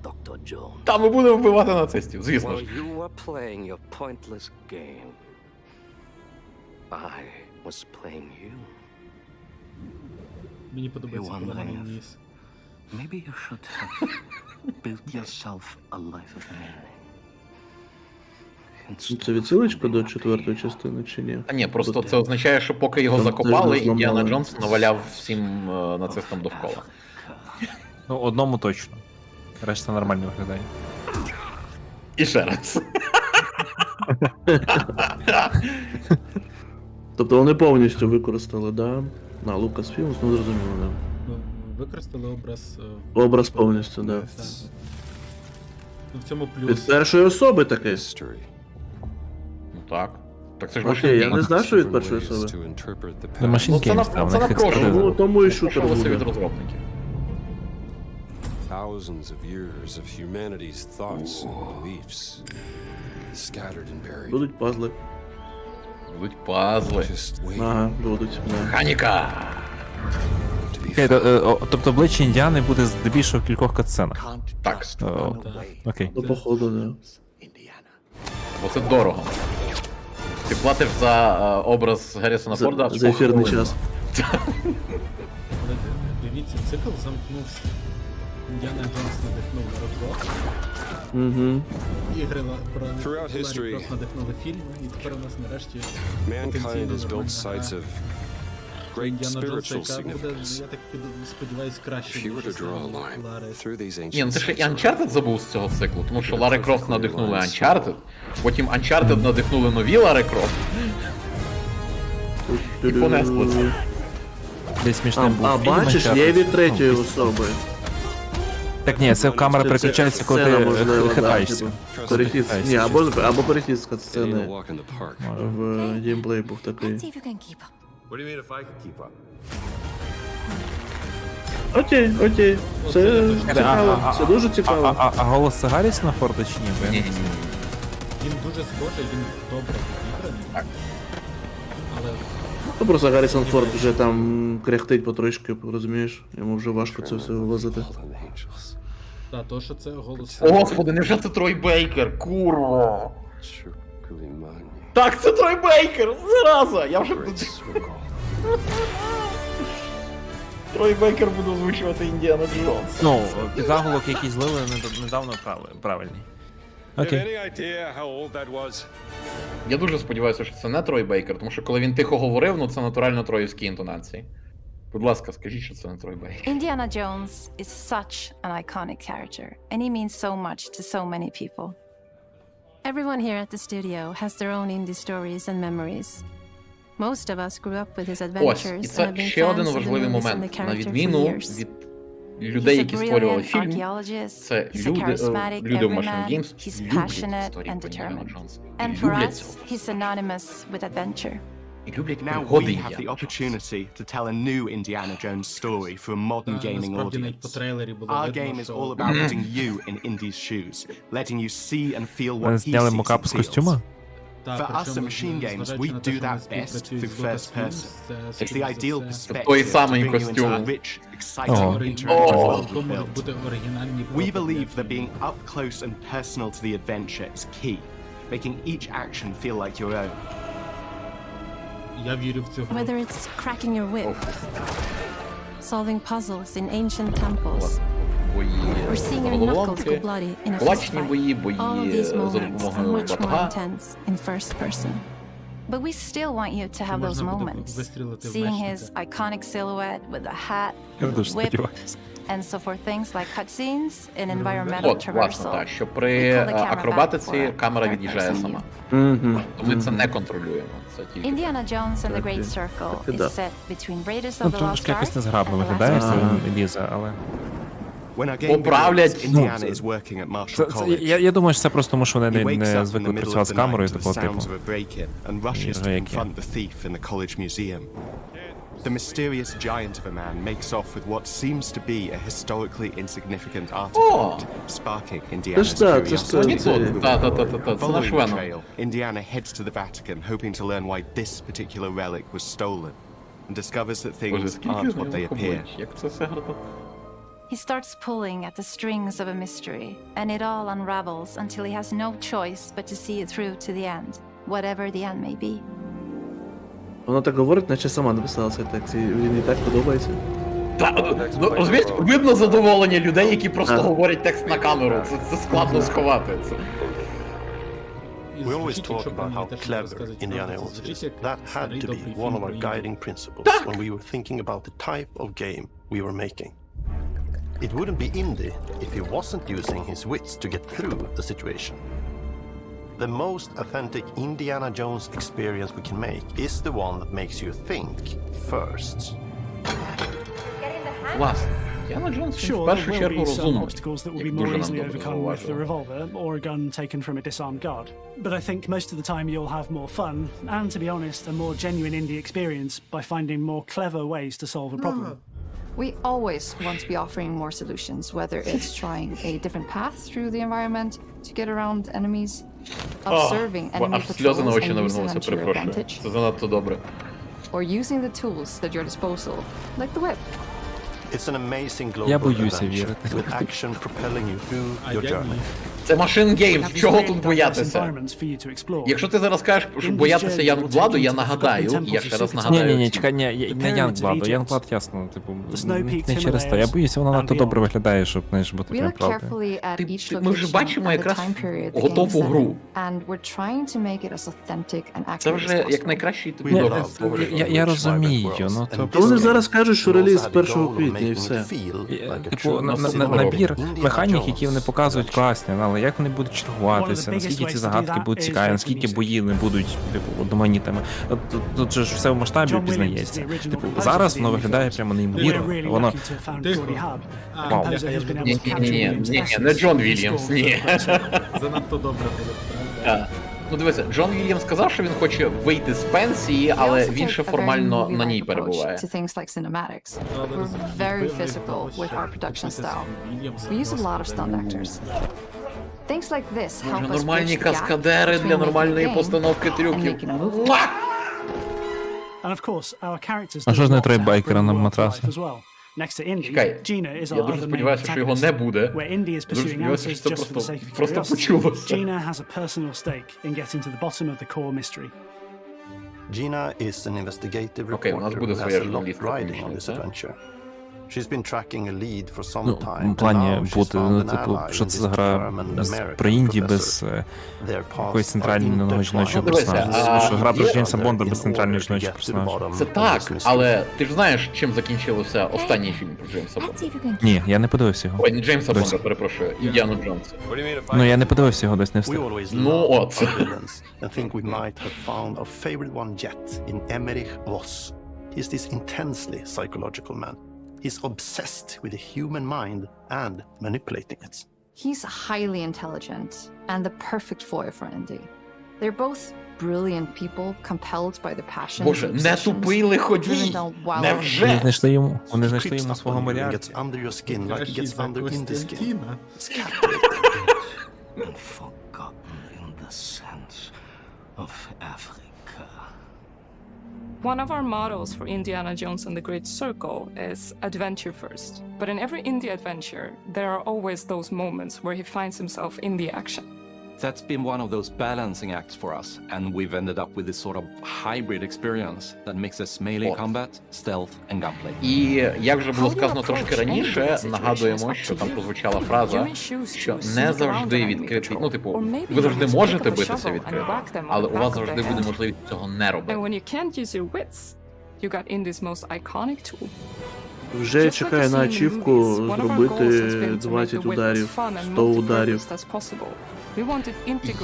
Dr. Jones. Та ми будемо вбивати нацистів, звісно ж. While you were playing your pointless game, I was playing you. Мені подобається, коли вона ніс. Maybe you should have built yourself a life of meaning. Це відсилочка до четвертої частини чи ні? А ні, просто це означає, що поки його закопали, Індіана Джонс наваляв всім нацистам довкола. Ну, одному точно. Решта нормально виглядає. І ще раз. Тобто вони повністю використали, да? На Lucasfilm, ну зрозуміло, да. використали образ... Образ повністю, да. В цьому плюс. Від першої особи таке. Ну так. Так це ж Окей, я не знаю, що від першої особи. Ну, Machine Games, там, в них експертиза. Ну, тому і шутер Почалося від буде. розробників. Thousands of years of humanity's thoughts and beliefs scattered and buried. Будуть пазли. Будуть пазли. Ага, будуть. Механіка! Окей, тобто обличчя Індіани буде здебільшого в кількох катсценах. Так. Окей. Ну, походу, да. Бо це дорого. Ти платиш за образ Гаррісона Форда За ефірний час. Але дивіться, цикл замкнувся. Індіана Джонс надихнув Рокрок. Угу. Ігри про Ларі Крофт надихнули фільми, і тепер у нас нарешті Mankind has built sites of great Індіана Джонса, spiritual яка буде, significance. я так сподіваюсь, краще. If you were to draw a line through these Ні, ну ancient ти ще і sites, Uncharted забув з цього циклу, тому що Ларі Крофт надихнули Uncharted, потім Uncharted надихнули нові Ларі Крофт. І понесли це. Десь смішним був А фільм бачиш, Uncharted. є від третьої Ну, особи. Так ні, це камера Це переключається, коли сцена, ти можливо, да, хитаєшся. типу, перехід, ні, або перехід з катсцени a walk in the park. в геймплей був такий. Let's see if you can keep up. What do you mean if I could keep up? Окей, окей. Це цікаво, це дуже цікаво. А голос це Гаррісона Форда чи ні? Бо я не знаю. Він дуже схожий, він добре підібраний. Так. Але Ну просто Гаррісон Форд вже там кряхтить потрішки, розумієш? Йому вже важко це все вивозити. та, то, що це голос... О, господи, невже це Трой Бейкер? Курва! Так, це Трой Бейкер! Зараза! Я вже... Трой Бейкер буде озвучувати Індіана Джонс. Ну, заголовок який злили недавно правильний. Окей. Any idea how old that was? Я дуже сподіваюся, що це не Трой Бейкер, тому що коли він тихо говорив, ну це натурально троївські інтонації. Будь ласка, скажіть, що це не Трой Бейкер. Indiana Jones is such an iconic character, and he means so much to so many people. Everyone here at the studio has their own indie stories and memories. Most of us grew up with his Ось, adventures і and have це been ще один fans of the важливий movies and the момент. На character відміну for years. від людей, He's a які створювали brilliant фільм, archaeologist, це he's a charismatic люди в Machine everyman, Games he's люблять passionate історії and про Індіана determined. Джонса. And І for люблять us, цього. he's synonymous with adventure. І люблять Now пригоди we have Індіана the Джонса. opportunity to tell a new Indiana Jones story for a modern gaming Насправді навіть по audience. трейлері було Our видно, game is що... all about putting you in Indy's shoes, letting you see and feel what Вони he зняли sees мокап and з костюма? feels. Та, For us at причому, Machine Games, зважаючи we на те, do що вони that best співпрацюють through з first Lucasfilm, person. це, It's the скоріш за ideal все, той perspective to самий bring you into костюм. the rich, exciting, О. interactive world то we можуть built. бути оригінальні We проби. believe that being up close and personal to the adventure is key, making each action feel like your own. Я вірю в цю гру. Whether it's cracking your whip, solving puzzles in ancient temples, Бої or seeing your knuckles go bloody in a кулачні fistfight. бої, бої All of these за moments are допомогою much more батога. intense in first person. But we still want you to have those Можна буде moments. вистрілити в Seeing his мечника. iconic silhouette with a hat, Я дуже whip, сподіваюся. and so for things like cutscenes and environmental От, власне, traversal. так, що при we pull the camera акробатиці back for камера a від'їжджає third-person сама. Угу. То ми це не контролюємо. Це тільки Indiana Jones and the Great Так, Circle так і is да. set between Raiders Ну, of the Lost трошки якось Ark незграбно and the виглядає, Last що Jedi. він лізе, але... When our game Поправлять. begins, Indiana is working at Marshall College. Я думаю, що це просто тому, що вони He wakes не up in the звикли middle of працювати з the камерою night to the такого типу. sounds of a break-in and rushes to confront the thief in the college museum. The mysterious giant of a man makes off with what seems to be a historically insignificant artifact, sparking Indiana's curiosity. Following the trail, Indiana heads to the Vatican, hoping to learn why this particular relic was stolen, and discovers that things aren't what they appear. He starts pulling at the strings of a mystery, and it all unravels until he has no choice but to see it through to the end, whatever the end may be. Вона так говорить, наче сама написала цей текст, і він їй так подобається. Ну, розумієш, видно задоволення людей, які просто говорять текст на камеру. Це складно сховати. We always talk about how clever Indiana Jones is. That had to be one of our guiding principles when we were thinking about the type of game we were making. It wouldn't be indie if he wasn't using his wits to get through the situation. The most authentic Indiana Jones experience we can make is the one that makes you think first. Власне, Індіана Джонс в першу чергу розумний, як дуже нам добре зауважили. But I think most of the time you'll have more fun and, to be honest, a more genuine indie experience by finding more clever ways to solve a problem. We always want to be offering more solutions, whether it's trying a different path through the environment to get around enemies, observing enemy patrols and using them to your advantage, це занадто добре. or using the tools at your disposal, like the whip. It's an amazing Я global боюся adventure вірити. with action propelling you through your journey. Це Machine Games, чого тут боятися? Якщо ти зараз кажеш, що боятися Youngblood'у, я нагадаю, я ще раз нагадаю. Ні, чекай, не Youngblood'у. Youngblood, ясно, типу, не через то. Я боюся, вона надто добре виглядає, щоб, знаєш, бути We прям look правдою. carefully at each Ми вже location бачимо and the якраз time period the game готову is set гру. in, and we're trying to make it as authentic and Це accurate as вже як possible. найкращий тобі доказ того, що Я розумію, ну То вони зараз кажуть, що реліз 1 квітня і все. Типу, набір механік, які вони показують класні, але як вони будуть чергуватися, наскільки ці загадки будуть цікаві, наскільки бої не будуть, типу, одноманітними. Тут же ж все в масштабі пізнається. Типу, зараз воно виглядає прямо неймовірно. Воно... Вау. Ні, не Джон Вільямс, ні. Занадто добре було. Ну дивися, Джон Вільямс сказав, що він хоче вийти з пенсії, але він ще формально на ній перебуває. To things like cinematics. We're very physical with our production style. We use a lot of stunt actors. Things like this help us Нормальні bridge the gap каскадери для between нормальної making a game постановки and трюків. making a movie. А що ж не троє байкера на матрасі? Чекай, я дуже сподіваюся, що його не буде. Дуже сподіваюся, що це просто почулося. Gina is an investigative Окей, у нас reporter буде who has своя a lot журналістка riding on помічниця. this adventure. She's been tracking a lead for some Ну, time. в плані and now she's бути, found ну, an типу, ally що in це this за гра German без American про інді, professor. без Their paths якоїсь are центрального жіночого intertwined. персонажа. Що гра про Джеймса Бонда без In центральної order to жіночої get to the персонажа. bottom Це of так, this mystery. але ти ж знаєш, чим закінчився останній фільм про Джеймса Бонда? Ні, я не подивився його. Ой, не Джеймса Досі. Бонда, перепрошую, Індіану Джонса. Ну, я не подивився його, десь не We встиг. always Ну, love от. our villains and think we might have found our favorite one yet in Emmerich Voss. He's this intensely psychological man. He's obsessed with the human mind and manipulating it. He's highly intelligent and the perfect foil for Indy. They're both brilliant people compelled by the passion. Боже, не тупий лиходій! Невже? Вони знайшли йому свого моря. Gets under your skin like it gets under Indy's skin. It's And forgotten in the sense of Africa. One of our mottos for Indiana Jones and the Great Circle is adventure first. But in every indie adventure, there are always those moments where he finds himself in the action. That's been one of those balancing acts for us, and we've ended up with this sort of hybrid experience that mixes melee combat, stealth, and gunplay. І як вже було сказано трошки раніше, нагадуємо, що там прозвучала фраза, що не завжди відкритий, ну типу, ви завжди можете битися відкрито, але у вас завжди буде можливість цього не робити. And when you can't use your wits, you got Indy's most iconic tool. Вже чекаю на ачівку зробити 20 ударів, 100 ударів.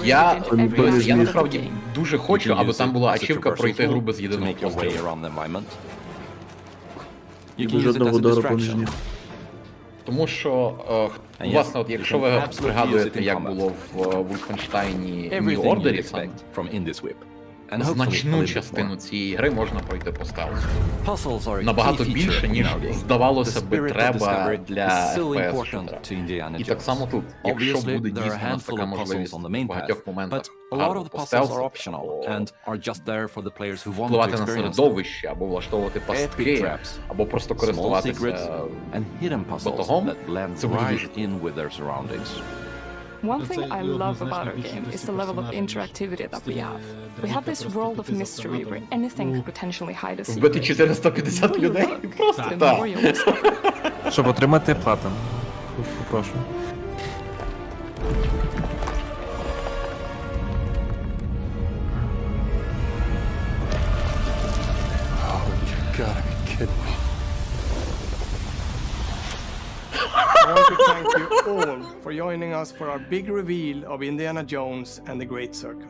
Я насправді дуже хочу, аби там була ачівка пройти гру без єдиного пострілу. Без жодного удару поміж них. Тому що, власне, от якщо ви пригадуєте, як було в Wolfenstein'і New Order саме, значну частину цієї гри можна пройти по стелсу. Набагато більше, ніж здавалося би треба для FPS-шутера. І так само тут, якщо буде дійсно у нас така можливість в багатьох моментах гарно по стелсу, впливати на середовище, або влаштовувати пастки, або просто користуватися батогом, це буде дуже. One thing I love about our game is the level of interactivity that we have. We have this world of mystery where anything could potentially hide a secret. Вбити 450 людей? Просто так. Щоб отримати платину. Прошу. Gotta be kidding me. I want to thank you all for joining us for our big reveal of Indiana Jones and the Great Circle.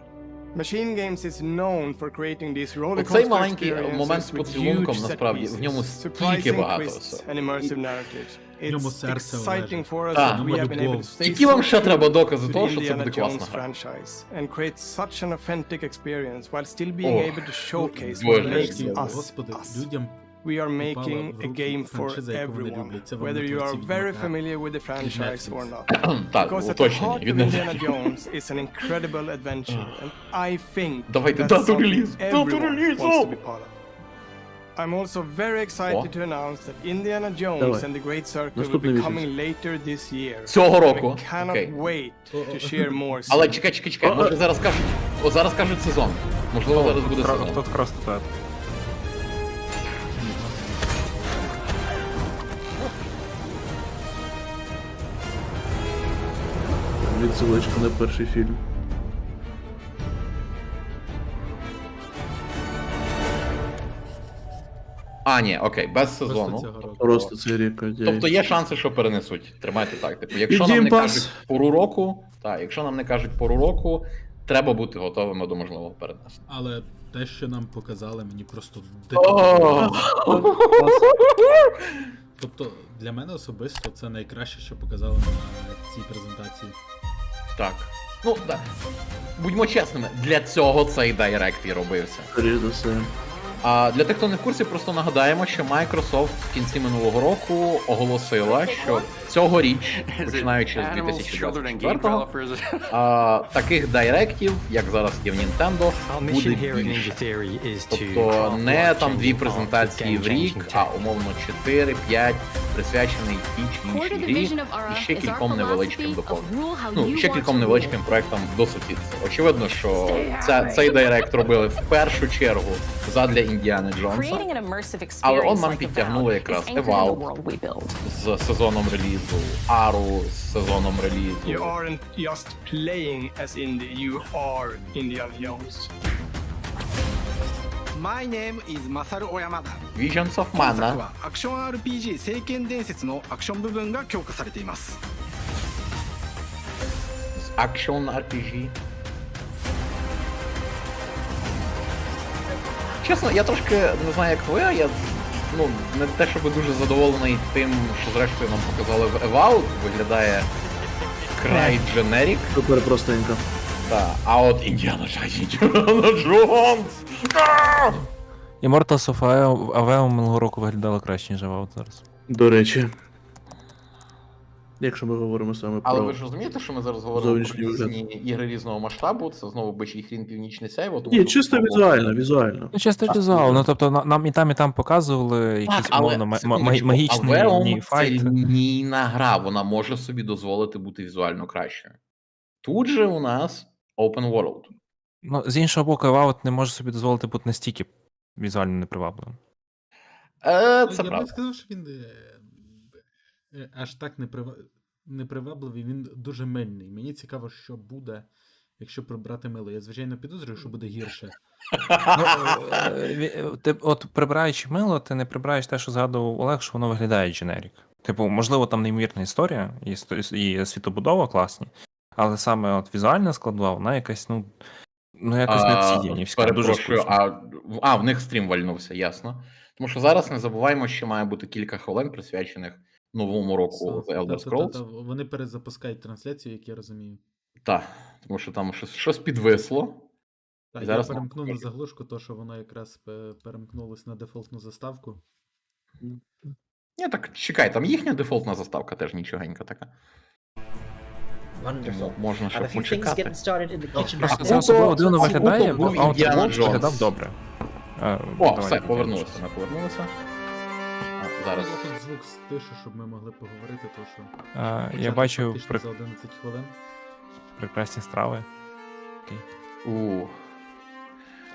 Machine Games is known for creating these roller Оцей coaster маленький момент з experiences with поцілунком, huge set насправді, в ньому pieces, стільки surprising багато twists всього. and immersive narratives. It's exciting for us that we have been able to stay Які вам ще треба докази to того, the що це буде Indiana класна Jones гра? franchise and create such an authentic experience while still being able to showcase what Боже. makes us Господи, us. людям We are попала making в a руки game for франшиза, яку вони everyone, люблять. Це вам whether не you are творці very Відьмака familiar with the franchise or not. Так, Because at the уточнення. heart of Від Indiana Jones is an incredible adventure, and I think Давайте that's дату something релізу! Дату everyone релізу! wants to be part of. I'm also very excited to announce that Indiana Jones Давай. and the Great Circle will Наступний be місяць. coming later this year. Цього року. We cannot Окей. wait to share more. Але soon. чекай, може зараз кажуть, зараз кажуть сезон. Можливо, зараз буде сезон. Тут крос-стат. Відсилочка на перший фільм. А, ні, окей, без сезону. Просто цей рік. Тобто є шанси, що перенесуть. Тримайте так. Типу, якщо І нам не Game Pass. кажуть пору року, якщо нам не кажуть пору року, треба бути готовими до можливого перенесення. Але те, що нам показали, мені просто Тобто, для мене особисто це найкраще, що показали на цій презентації. Так. Ну, так. Будьмо чесними, для цього цей дайрект і робився. Скоріше за все. А для тих, хто не в курсі, просто нагадаємо, що Microsoft в кінці минулого року оголосила, що цьогоріч, починаючи з 2024-го, таких дайректів, як зараз є в Nintendo, буде більше. Тобто не там 2 презентації в рік, а умовно 4-5, присвячений тій чи іншій грі, і ще кільком невеличким доповненням. Ну, ще кільком невеличким проектам до сутіцтва. Очевидно, що цей дайрект робили в першу чергу задля Індіани Джонса, але он нам підтягнули якраз Avowed з сезоном релізу, Ару з сезоном релізу. You aren't just playing as indie, you are Indiana Jones. My name is Masaru Oyamada. Visions of 本 Mana. 作はアクション RPG 聖剣伝説のアクション部分が強化されています。Action RPG. Чесно, я трошки не знаю, як ви, я не те, щоб дуже задоволений тим, що зрештою нам показали в Avowed, виглядає край дженерік. Супер простенько. Так, а от Індіана Джонс! Immortals of Avowed минулого року виглядало краще, ніж Avowed зараз. До речі. Якщо ми говоримо саме про... Але ви ж розумієте, що ми зараз говоримо про різні ігри різного масштабу, це знову бичий хрін Північне Сяйво. Ні, чисто візуально. Ну, чисто візуально, ну тобто нам і там показували якісь умовно магічні файти. Це лінійна гра, вона може собі дозволити бути візуально кращою. Тут же у нас Open World. Ну, з іншого боку, Avowed не може собі дозволити бути настільки візуально непривабливим. Це Я правда. б сказав, що він аж так непривабливий, він дуже мильний. Мені цікаво, що буде, якщо прибрати мило. Я, звичайно, підозрюю, що буде гірше. Ти, от прибираючи мило, ти не прибираєш те, що згадував Олег, що воно виглядає дженерік. Типу, можливо, там неймовірна історія, і світобудова класні, але саме от візуальна складова, вона якась, якось не обсідянівська. Перепрошую, в них стрім вальнувся, ясно. Тому що зараз не забуваємо, що має бути кілька хвилин присвячених новому року The Elder Scrolls. Вони перезапускають трансляцію, як я розумію. Так, тому що там щось підвисло. Так, зараз я перемкнув на заглушку, то що воно якраз перемкнулось на дефолтну заставку. Ні, так чекай, там їхня дефолтна заставка теж нічогенька така. Wonderful. Можна ще почекати. Це особливо дивно виглядає, бо Індіана Outlaw виглядав добре. Все, повернулися. Зараз. Я тут звук стишу, щоб ми могли поговорити, то що... Я бачив за 11 хвилин. прекрасні страви.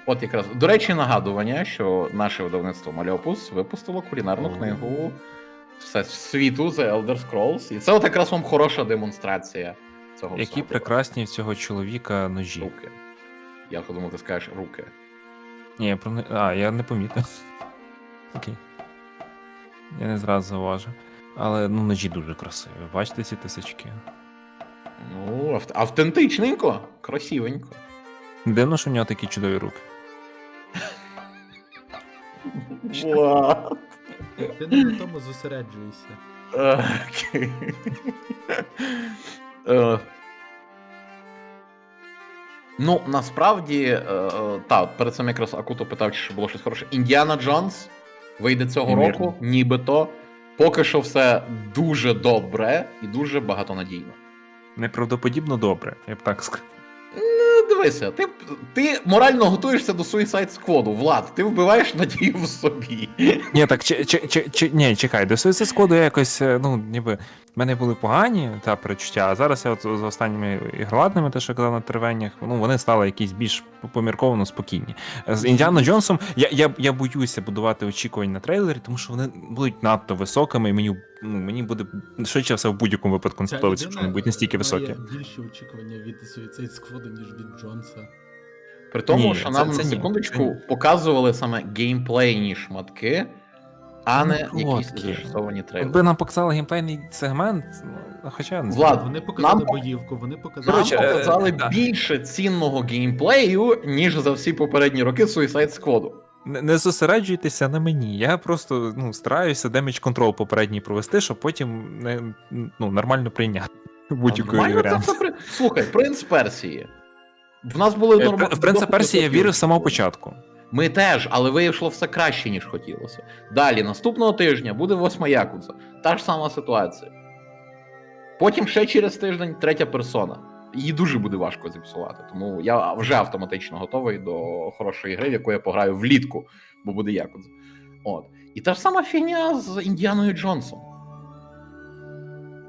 От якраз. До речі, нагадування, що наше видавництво Мальопус випустило кулінарну книгу світу The Elder Scrolls. І це от якраз вам хороша демонстрація цього. Які прекрасні в цього чоловіка ножі. Руки. Я думав, ти скажеш руки. Ні, я не помітив. Окей. Я не зразу зауважив. Але ножі дуже красиві. Бачите ці тисячки? Автентичненько, красивенько. Дивно, що в нього такі чудові руки. Ти не на тому зосереджуєшся. Ну, насправді, перед цим якраз Акуто питав, чи було щось хороше. Індіана Джонс вийде цього року, нібито. Поки що все дуже добре і дуже багатонадійно. Неправдоподібно добре, я б так сказав. Дивися, ти морально готуєшся до Suicide Squad, Влад, ти вбиваєш надію в собі. Ні, так, чекай, до Suicide Squad я якось, ніби, в мене були погані перечуття, а зараз я от з останніми ігроладними, те, що я казав на тервеннях, вони стали якісь більш помірковано спокійні. З Індіана Джонсом я боюся будувати очікування на трейлері, тому що вони будуть надто високими, і мені буде швидше все в будь-якому випадку не сподобається, якщо вони будуть настільки високі. Більше очікування від Suicide Squad, ніж від Джонса. При тому, що нам на секундочку показували саме геймплейні шматки, а не якісь зашифровані трейлери. Якби нам показали геймплейний сегмент, хоча не знаю. Вони показали боївку, вони показали більше цінного геймплею, ніж за всі попередні роки Suicide Squad. Не зосереджуйтеся на мені, я просто стараюся демедж контрол попередній провести, щоб потім нормально прийняти будь-який варіант. Слухай, Принц Персії. В нас були нормальні... В Принца Персії я вірив з самого початку. Ми теж, але вийшло все краще, ніж хотілося. Далі, наступного тижня буде 8 Якудза. Та ж сама ситуація. Потім ще через тиждень 3 персона. Її дуже буде важко зіпсувати, тому я вже автоматично готовий до хорошої гри, в яку я пограю влітку, бо буде Якудза. І та ж сама фігня з Індіаною Джонсом.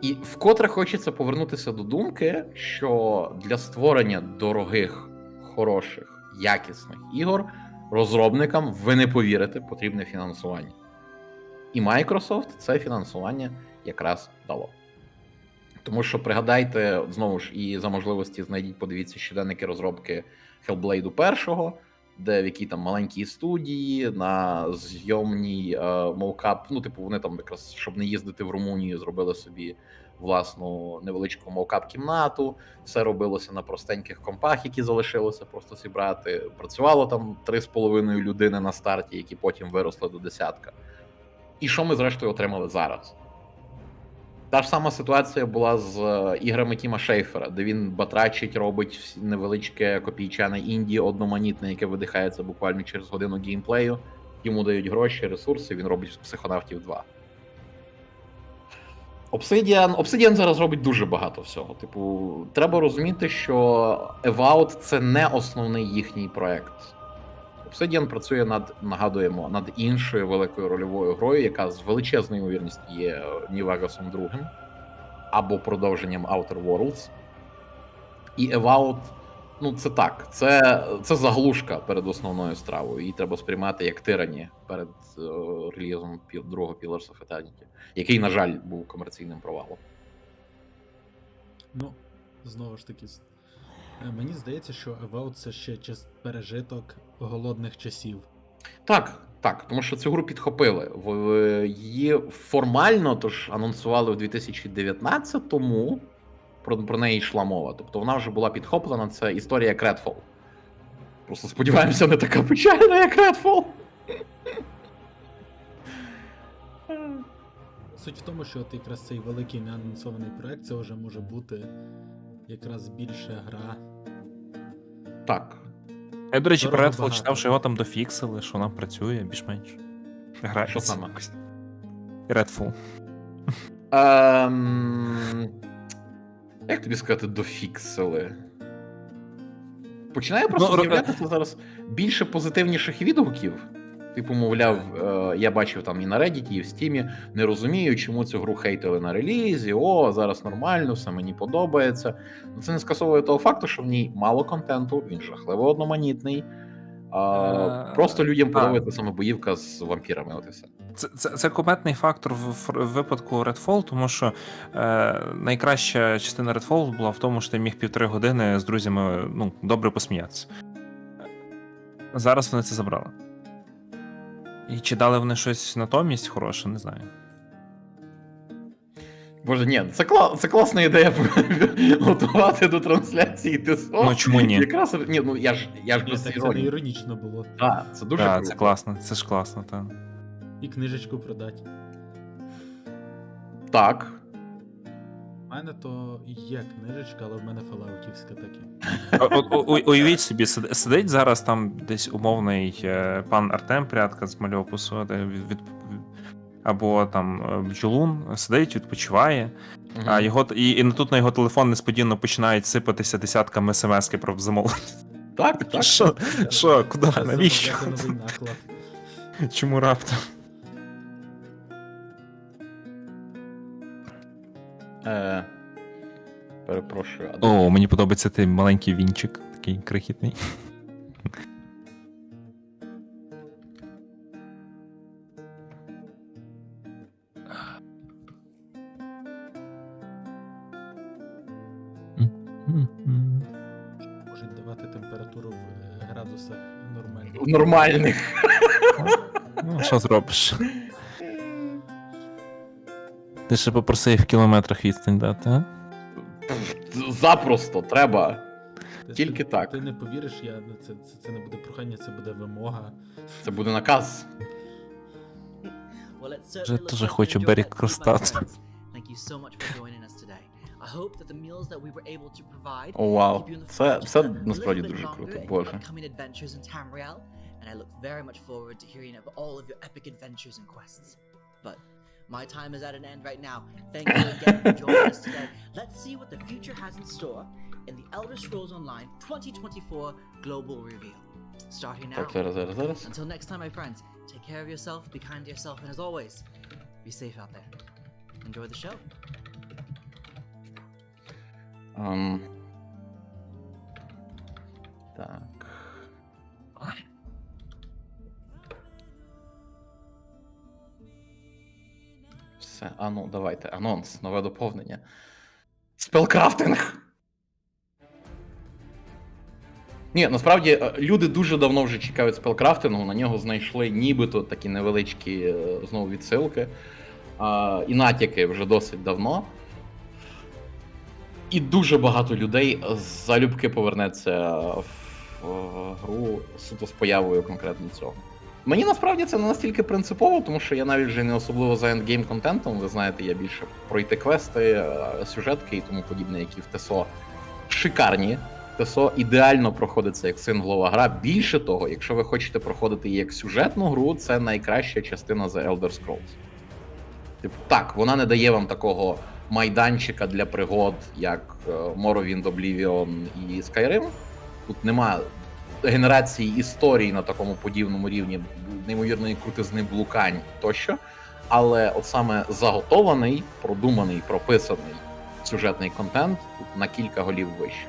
І вкотре хочеться повернутися до думки, що для створення дорогих, хороших, якісних ігор розробникам, ви не повірите, потрібне фінансування. І Microsoft це фінансування якраз дало. Тому що пригадайте, знову ж, і за можливості знайдіть, подивіться щоденники розробки Hellblade першого, де в якій там маленькій студії, на зйомній моукап, вони там якраз, щоб не їздити в Румунію, зробили собі власну невеличку моукап-кімнату, все робилося на простеньких компах, які залишилося просто зібрати. Працювало там 3,5 людини на старті, які потім виросли до 10. І що ми зрештою отримали зараз? Та ж сама ситуація була з іграми Тіма Шейфера, де він батрачить, робить невеличке копійчане інді, одноманітне, яке видихається буквально через годину геймплею, йому дають гроші, ресурси, він робить Психонавтів 2. Obsidian зараз робить дуже багато всього. Треба розуміти, що Avowed – це не основний їхній проект. Obsidian працює нагадуємо, над іншою великою рольовою грою, яка з величезною ймовірністю є New Vegas'ом 2, або продовженням Outer Worlds. І Avowed, це так, це заглушка перед основною стравою. Її треба сприймати як тирані перед релізом другого Pillars of Eternity, який, на жаль, був комерційним провалом. Знову ж таки, мені здається, що Avowed – це ще пережиток голодних часів. Так, тому що цю гру підхопили. Її формально тож анонсували в 2019-му, про неї йшла мова. Тобто вона вже була підхоплена, це історія як Redfall. Просто сподіваємося, не така печальна, як Redfall. Суть в тому, що якраз цей великий неанонсований проект, це вже може бути якраз більше гра. Так. Я, до речі, про Redfall читав, що його там дофіксили, що вона працює більш-менш. Що саме? Redfall. Як тобі сказати, дофіксили? Починає просто з'являтися зараз більше позитивніших відгуків. Мовляв, я бачив там і на Reddit, і в Steam, не розумію, чому цю гру хейтили на релізі, зараз нормально, все мені подобається. Це не скасовує того факту, що в ній мало контенту, він жахливо одноманітний. Просто людям подобається саме боївка з вампірами, от і все. Це куметний фактор в випадку Redfall, тому що найкраща частина Redfall була в тому, що ти міг 1,5 години з друзями добре посміятися. Зараз вони це забрали. І чи дали вони щось натомість хороше, не знаю. Боже, ні, це класна ідея готувати до трансляції ТСО. Чому ні? Якраз, я ж без іронії. Це не іронічно було. Так, це дуже круто. Це класно, це ж класно, так. І книжечку продати. Так. У мене то є книжечка, але в мене фалаутівська таки. Уявіть собі, сидить зараз там десь умовний пан Артем Прядка з Мальопусу, або там Бджолун, сидить, відпочиває, а його, і тут на його телефон несподівано починають сипатися десятками смс-ки про замовлення. Так. Що, куди, навіщо? Чому раптом? Перепрошую. О, мені подобається той маленький вінчик, такий крихітний. Можуть давати температуру в градусах нормальних. Нормальних. Ну, що зробиш? Ти ще попросив в кілометрах відстань дати, а? Запросто, треба. Тільки так. Ти не повіриш, це не буде прохання, це буде вимога. Це буде наказ. Вже теж хочу берег кростати. О, вау. Це насправді дуже круто, боже. My time is at an end right now. Thank you again for joining us today. Let's see what the future has in store in the Elder Scrolls Online 2024 Global Reveal. Starting now. Зараз. Until next time, my friends, take care of yourself, be kind to yourself, and as always, be safe out there. Enjoy the show. Так. Все, давайте, анонс, нове доповнення. Спелкрафтинг! Ні, насправді, люди дуже давно вже чекають спелкрафтингу, на нього знайшли нібито такі невеличкі, знову, відсилки, і натяки вже досить давно. І дуже багато людей залюбки повернеться в гру суто з появою конкретно цього. Мені насправді це не настільки принципово, тому що я навіть вже не особливо за ендгейм-контентом, ви знаєте, я більше пройти квести, сюжетки і тому подібне, які в ТСО шикарні. ТСО ідеально проходиться як синглова гра. Більше того, якщо ви хочете проходити її як сюжетну гру, це найкраща частина The Elder Scrolls. Типу, так, вона не дає вам такого майданчика для пригод, як Morrowind, Oblivion і Skyrim. Тут нема генерації історій на такому подібному рівні, неймовірної крутизни блукань тощо, але от саме заготований, продуманий, прописаний сюжетний контент тут на кілька голів вище.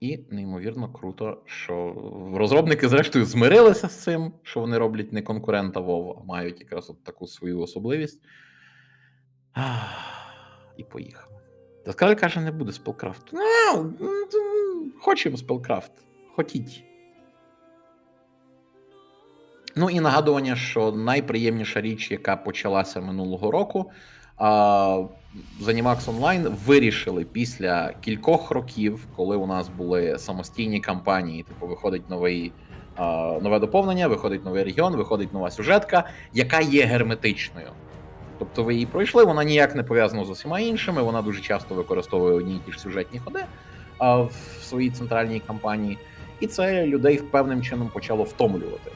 І неймовірно круто, що розробники зрештою змирилися з цим, що вони роблять не конкурента WoW, а мають якраз от таку свою особливість. І поїхали. Таскаль каже, не буде спелкрафту. Хочемо спелкрафт. Хотіть. Ну і нагадування, що найприємніша річ, яка почалася минулого року, Zenimax Online вирішили після кількох років, коли у нас були самостійні кампанії, типу виходить нове доповнення, виходить новий регіон, виходить нова сюжетка, яка є герметичною. Тобто ви її пройшли, вона ніяк не пов'язана з усіма іншими, вона дуже часто використовує одні й ті ж сюжетні ходи в своїй центральній кампанії, і це людей певним чином почало втомлювати.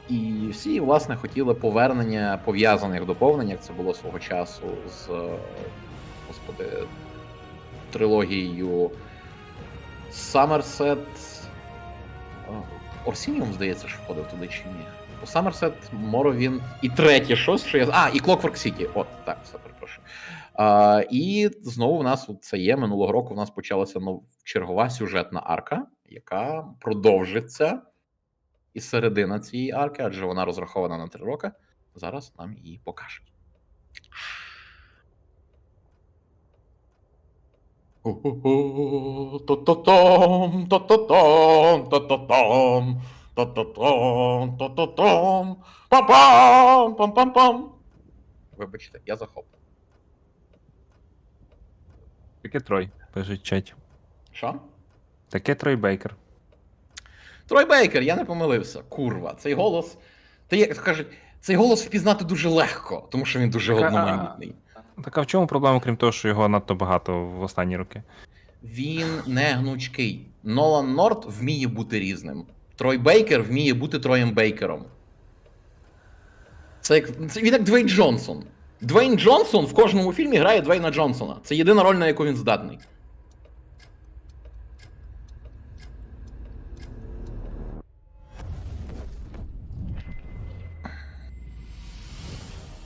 І всі, власне, хотіли повернення пов'язаних доповнень, як це було свого часу з, трилогією Somerset. Орсініум, здається, що входив туди чи ні. Somerset, Morrowind і третє щось, що я... і Clockwork City. От, так, все, перепрошую. І знову в нас це є. Минулого року в нас почалася чергова сюжетна арка, яка продовжиться і середина цієї арки, адже вона розрахована на 3 роки. Зараз нам її покажуть. То-то-том, то-то-том, то-то-том, то-то-том, то-то-том, пам-пам, пам-пам-пам. Вибачте, я захоплю. Таке Трой, пишуть в чаті. Що? Таке Трой Бейкер. Трой Бейкер, я не помилився. Курва, цей голос. Та як кажуть, Цей голос впізнати дуже легко, тому що він дуже одноманітний. Так а в чому проблема, крім того, що його надто багато в останні роки? Він не гнучкий. Нолан Норт вміє бути різним. Трой Бейкер вміє бути Троєм Бейкером. Він як Двейн Джонсон. Двейн Джонсон в кожному фільмі грає Двейна Джонсона. Це єдина роль, на яку він здатний.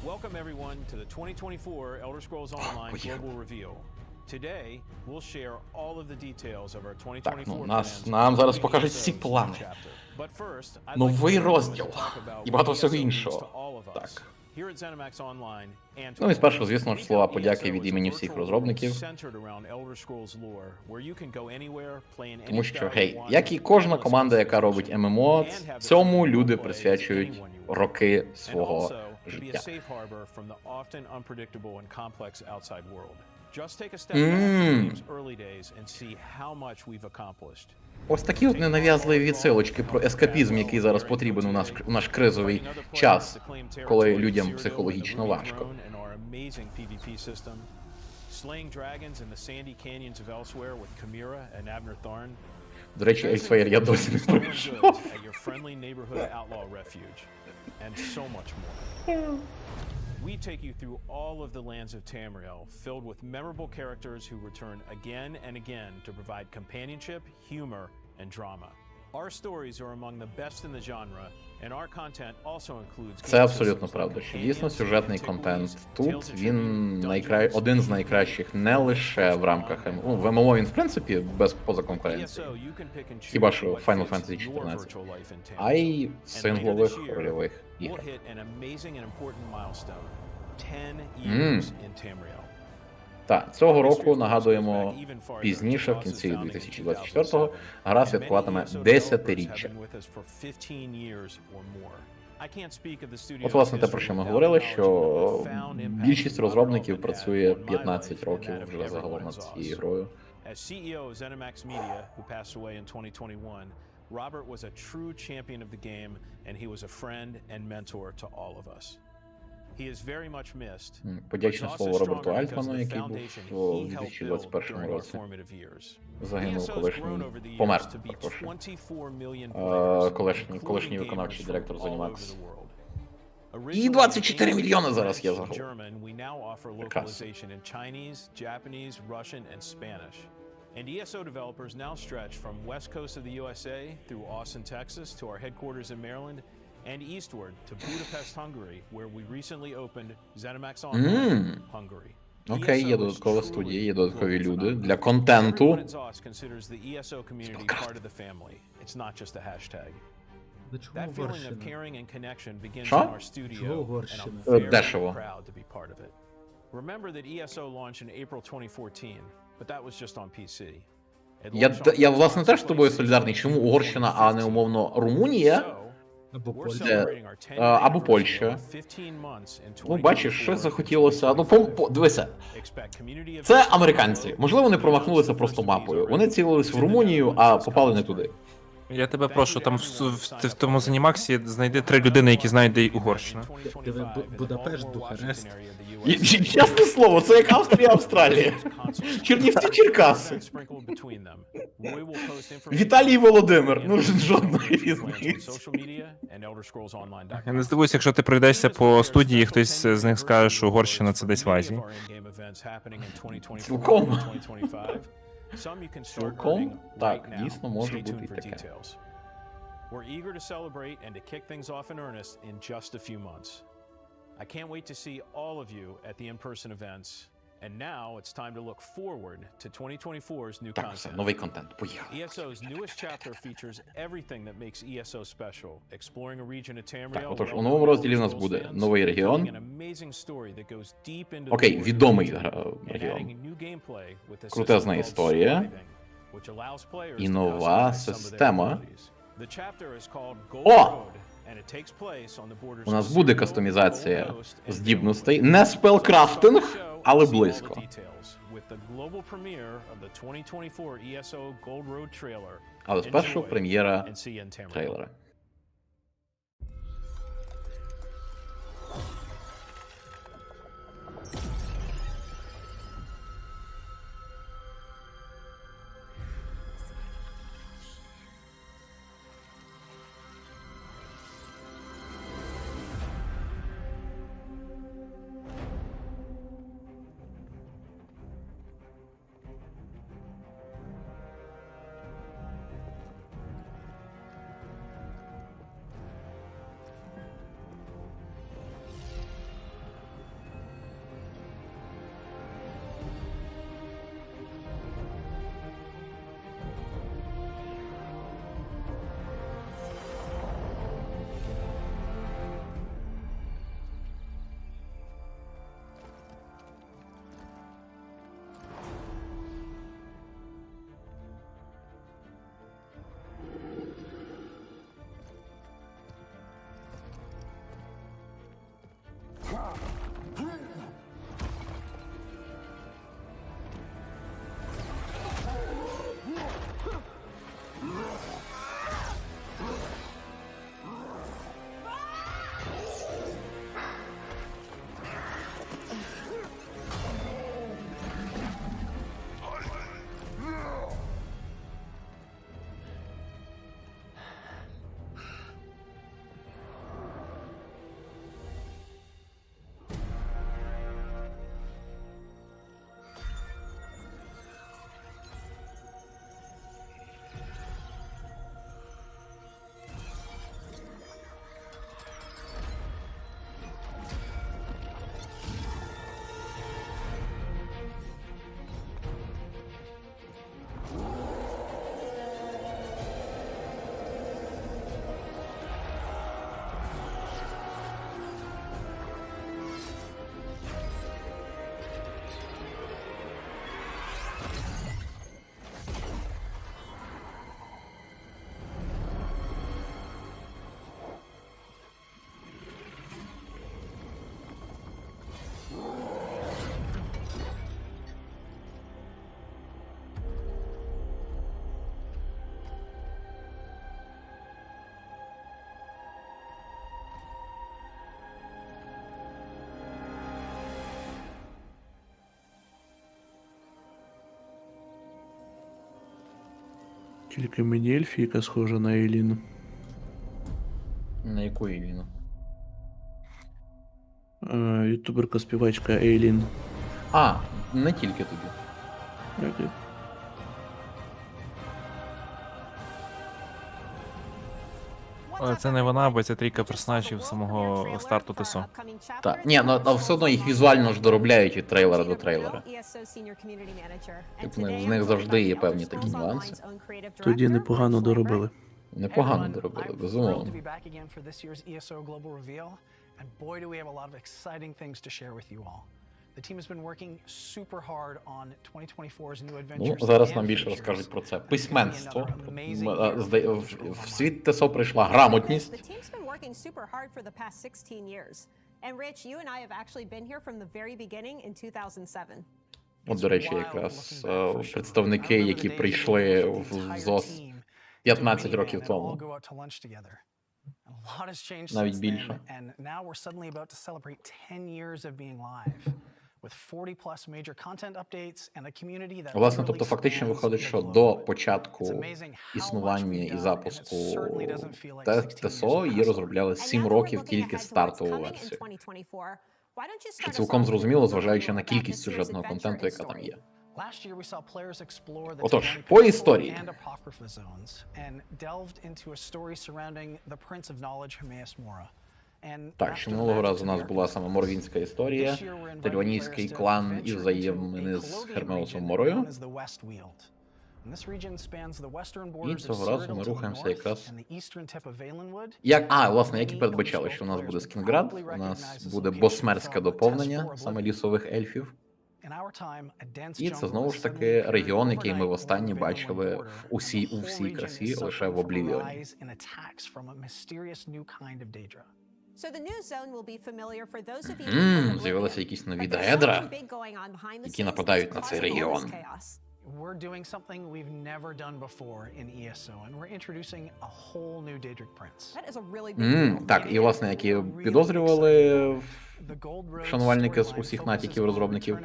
Welcome everyone to the 2024 Elder Scrolls Online Global Reveal. Today we'll share all of the details of our 2024 plans. Нам зараз покажуть всі плани. Новий розділ. І багато всього іншого. Так. Ну і спершу, звісно ж, слова подяки від імені всіх розробників. Тому що, гей, як і кожна команда, яка робить ММО, цьому люди присвячують роки свого життя. Ось такі от ненав'язливі відсилочки про ескапізм, який зараз потрібен у наш кризовий час, коли людям психологічно важко. До речі, Ельсфеєр я досі не пройшов. We take you through all of the lands of Tamriel, filled with memorable characters who return again and again to provide companionship, humor, and drama. Our stories are among the best in the genre, and our content also includes... Це абсолютно правда, що дійсно сюжетний контент тут, він один з найкращих не лише в рамках ММО. В ММО він, в принципі, поза конкуренцією. Хіба що Final Fantasy 14. А й синглових рольових ігор. Так, цього року, нагадуємо, пізніше, в кінці 2024-го, гра святкуватиме 10-річчя. От, власне, те, про що ми говорили, що більшість розробників працює 15 років вже загалом над цією грою. Robert was a true champion of the game, and he was a friend and mentor to all of us. He is very much missed. Подячне слово Роберту Альтману, який був у 2021 році. Загинув помер, колишній виконавчий директор ZeniMax. І 24 мільйони зараз є загалом. Прекрасно. And ESO developers now stretch from west coast of the USA through Austin, Texas to our headquarters in Maryland and eastward to Budapest, Hungary, where we recently opened ZeniMax Online Hungary. Окей, є додаткова студія, є додаткові люди для контенту. Що? Дешево. Remember that ESO launched in April 2014. But that was just on PC. Я власне теж з тобою солідарний. Чому Угорщина, а не умовно Румунія? Або Польща. Ну, бачиш, щось захотілося. Ну, дивися. Це американці. Можливо, вони промахнулися просто мапою. Вони цілились в Румунію, а попали не туди. Я тебе прошу, там в тому ZeniMax знайди 3 людини, які знають, де Угорщина. Будапешт, Бухарест. Чесне слово, це як Австрія, Австралія. Чернівці, Черкаси. Віталій Володимир. Ну, жодної різниці. Я не здивуюся, якщо ти пройдешся по студії, хтось з них скаже, що Угорщина це десь в Азії. Цілком. Цілком? Так, дійсно може бути і таке. We're eager to celebrate and to kick things off in earnest in just a few months. I can't wait to see all of you at the in-person events. And now it's time to look forward to 2024's new content. Новий контент, поїхали. ESO's newest chapter features everything that makes ESO special, exploring a region of Tamriel. Так, отож, у новому розділі у нас буде новий регіон. Окей, відомий регіон. Крутезна історія. І нова система. О! У нас буде кастомізація здібностей. Не спелкрафтинг, але близько. Але спершу прем'єра трейлера. Тільки мені ельфійка схожа на Ейліну. На яку Ейліну? Ютуберка-співачка Ейлін. А, не тільки тобі. Окей. Але це не вона, бо це трійка персонажів самого старту ТСО. Так, ні, ну все одно їх візуально ж доробляють від трейлера до трейлера. Тобто в них завжди є певні такі нюанси. Тоді непогано доробили. Непогано доробили, безумовно. Ну, зараз нам більше розкажуть про це. Письменство. В світ ТСО прийшла грамотність. От, до речі, якраз представники, які прийшли в ЗОС 15 років тому. Навіть більше. Власне, тобто фактично виходить, що до початку існування і запуску ТСО її розробляли 7 років тільки стартову версію. Що цілком зрозуміло, зважаючи на кількість сюжетного контенту, яка там є. Отож, по історії. Так, що минулого разу у нас була саме морвінська історія, тельванійський клан і взаємини з Хермеусом Морою. І цього разу ми рухаємося якраз... власне, як і передбачали, що у нас буде Скінград, у нас буде босмерське доповнення, саме лісових ельфів. І це, знову ж таки, регіон, який ми востаннє бачили у всій красі, лише в Облівіоні. З'явилися якісь нові даедра, які нападають на цей регіон. We're doing something we've never done before in ESO, and we're introducing a whole new Daedric Prince. That is a really big deal. Так, і власне, як і підозрювали шанувальники з усіх натяків розробників,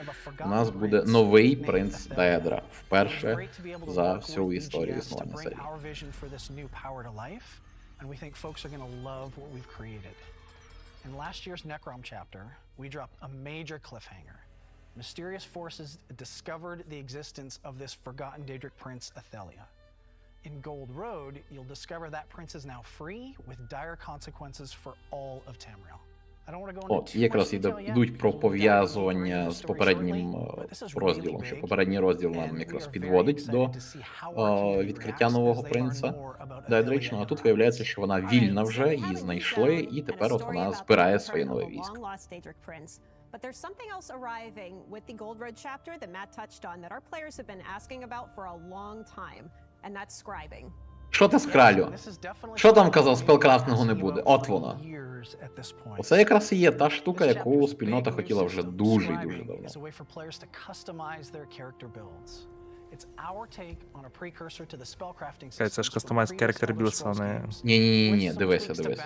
у нас буде новий принц Даедра, вперше за всю історію існування серії. In last year's Necrom chapter, we dropped a major cliffhanger. Mysterious forces discovered the existence of this forgotten Daedric prince, Athelia. In Gold Road, you'll discover that prince is now free with dire consequences for all of Tamriel. От, якраз йдуть про пов'язування з попереднім розділом, що попередній розділ нам якраз підводить до відкриття нового принца Даедричного, а тут виявляється, що вона вільна вже, її знайшли, і тепер от вона збирає своє нове військо. But there's something else arriving with the Gold Road chapter that Matt touched on that our players have been asking about for a long time, and that's scribing. Що ти скралю? Що там казав, спелкрафтингу не буде? От воно. Оце якраз і є та штука, яку спільнота хотіла вже дуже і дуже давно. Це ж кастомайз character builds, а не... Ні, дивися.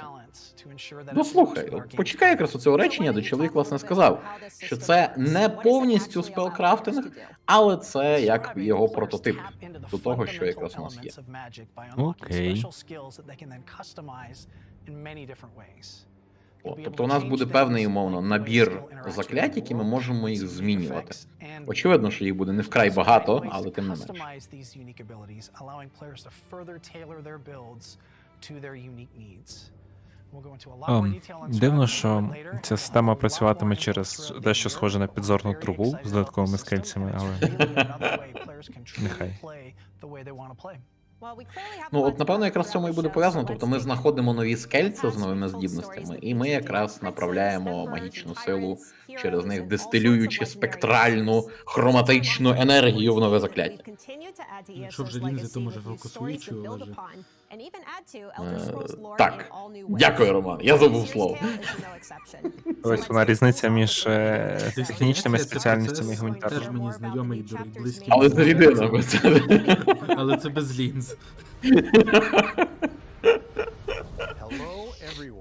Ну слухай, почекай якраз у цього речення, де чоловік власне сказав, що це не повністю спелкрафтинг, але це як його прототип до того, що якраз у нас є. Окей. Тобто у нас буде певний, умовно, набір заклять, які ми можемо їх змінювати. Очевидно, що їх буде не вкрай багато, але тим не менше. Дивно, що ця система працюватиме через дещо схоже на підзорну трубу з додатковими скельцями, але нехай. Ну, от, напевно, якраз в цьому і буде пов'язано. Тобто ми знаходимо нові скельця з новими здібностями, і ми якраз направляємо магічну силу через них, дистилюючи спектральну, хроматичну енергію в нове закляття. Якщо вже лінзи, то може фокусуючи лежить. Так. Дякую, Роман. Я забув слово. Ось вона різниця між технічними спеціальностями і гуманітарними. Теж мені знайомий, близький. Але це рідина. Але це без лінз.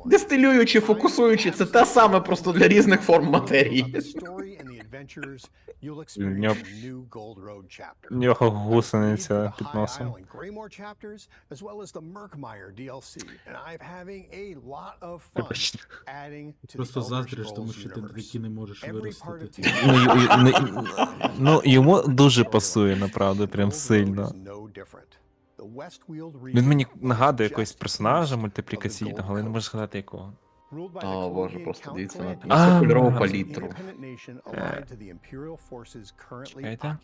Дистилюючи, фокусуючи, це те саме просто для різних форм матерії. В нього гусениця під носом. Просто заздриш, тому що ти такі не можеш виростити. Ну, йому дуже пасує, направду, прям сильно. Він мені нагадує якогось персонажа мультиплікаційного, але не можу згадати якого. О, боже, просто дивіться на цю кольорову палітру. Чекайте.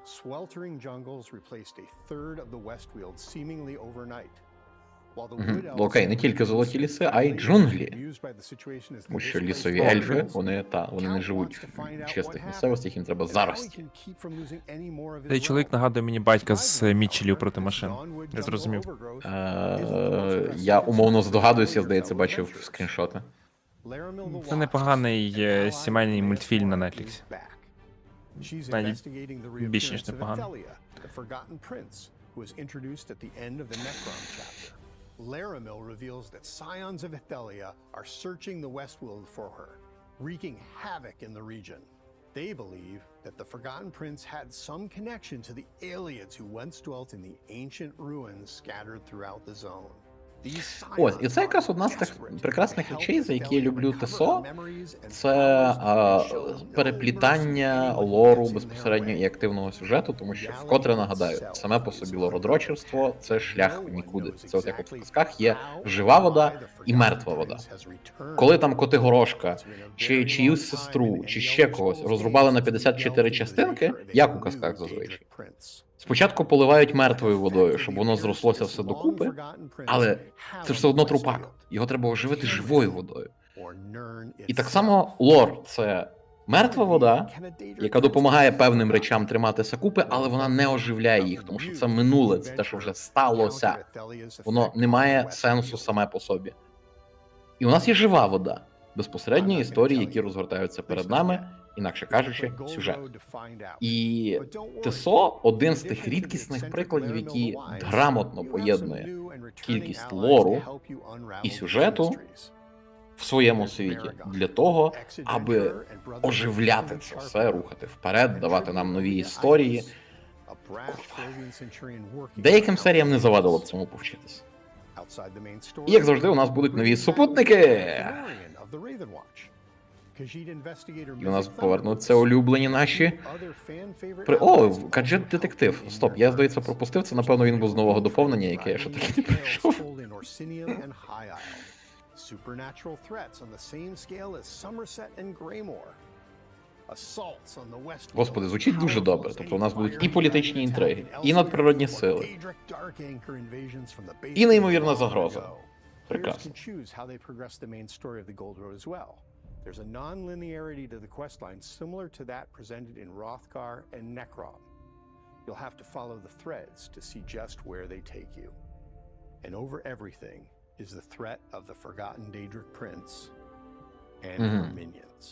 Sweltering jungles replaced a third of the Westfield seemingly overnight. Окей, не тільки золоті ліси, а й джунглі. Тому що лісові ельфи, вони не живуть в чистих місцевостях, їм треба зарості. Цей чоловік нагадує мені батька з Мітчелів проти машин. Я зрозумів. Я умовно здогадуюся, я, здається, бачив скріншоти. Це непоганий сімейний мультфільм на Netflix. Навіть більш ніж непоганий. Laramil reveals that scions of Athelia are searching the Westworld for her, wreaking havoc in the region. They believe that the Forgotten Prince had some connection to the aliens who once dwelt in the ancient ruins scattered throughout the zone. Ось, і це якраз одна з тих прекрасних речей, за які я люблю ТСО, це переплітання лору безпосередньо і активного сюжету, тому що, вкотре нагадаю, саме по собі лородрочерство – це шлях в нікуди. Це от як в казках є жива вода і мертва вода. Коли там Котигорошка, чи чиюсь сестру, чи ще когось розрубали на 54 частинки, як у казках зазвичай, спочатку поливають мертвою водою, щоб воно зрослося все докупи, але це ж все одно трупак. Його треба оживити живою водою. І так само лор – це мертва вода, яка допомагає певним речам триматися купи, але вона не оживляє їх, тому що це минуле, це те, що вже сталося. Воно не має сенсу саме по собі. І у нас є жива вода, безпосередні історії, які розгортаються перед нами, інакше кажучи, сюжет. І ТСО – один з тих рідкісних прикладів, які грамотно поєднує кількість лору і сюжету в своєму світі для того, аби оживляти це все, рухати вперед, давати нам нові історії. Деяким серіям не завадило б цьому повчитися. І, як завжди, у нас будуть нові супутники! І у нас повернуться улюблені наші... О, гаджет-детектив. Стоп, я, здається, пропустив. Це, напевно, він був з нового доповнення, яке я ще таки не пройшов. Господи, звучить дуже добре. Тобто у нас будуть і політичні інтриги, і надприродні сили, і неймовірна загроза. Прекрасно. There's a non-linearity to the quest line similar to that presented in Rothgar and Necrom. You'll have to follow the threads to see just where they take you. And over everything is the threat of the forgotten Daedric Prince and her minions.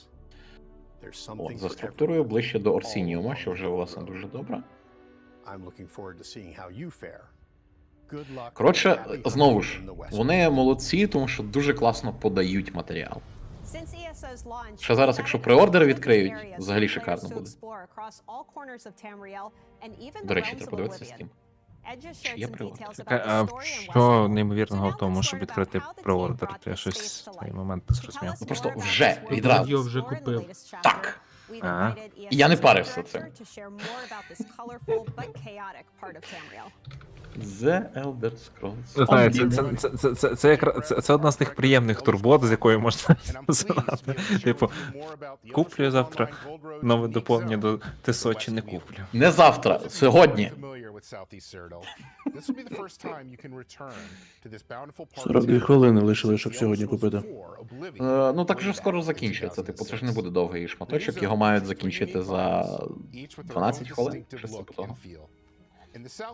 There's something for структурою ближче до Орсініума, що вже, власне, дуже добре. I'm looking forward to seeing how you fare. Коротше, знову ж, вони молодці, тому що дуже класно подають матеріал. Ще зараз, якщо преордери відкриють, взагалі шикарно буде. До речі, треба подивитися Steam. Чи є преордер? А що неймовірного в тому, щоб відкрити преордер? Я щось в цей момент не зрозумів. Ну просто вже, відразу. Я вже купив. Так. І я не парився цим. The Elder Scrolls. Це одна з тих приємних турбот, з якою можна знати. Типу, куплю я завтра нове доповнення до ТСО чи не куплю? Не завтра, сьогодні. 42 хвилини лишили, щоб сьогодні купити. Ну так вже скоро закінчується, типу, це ж не буде довгий шматочок, його мають закінчити за 12 хвилин, щось типу того.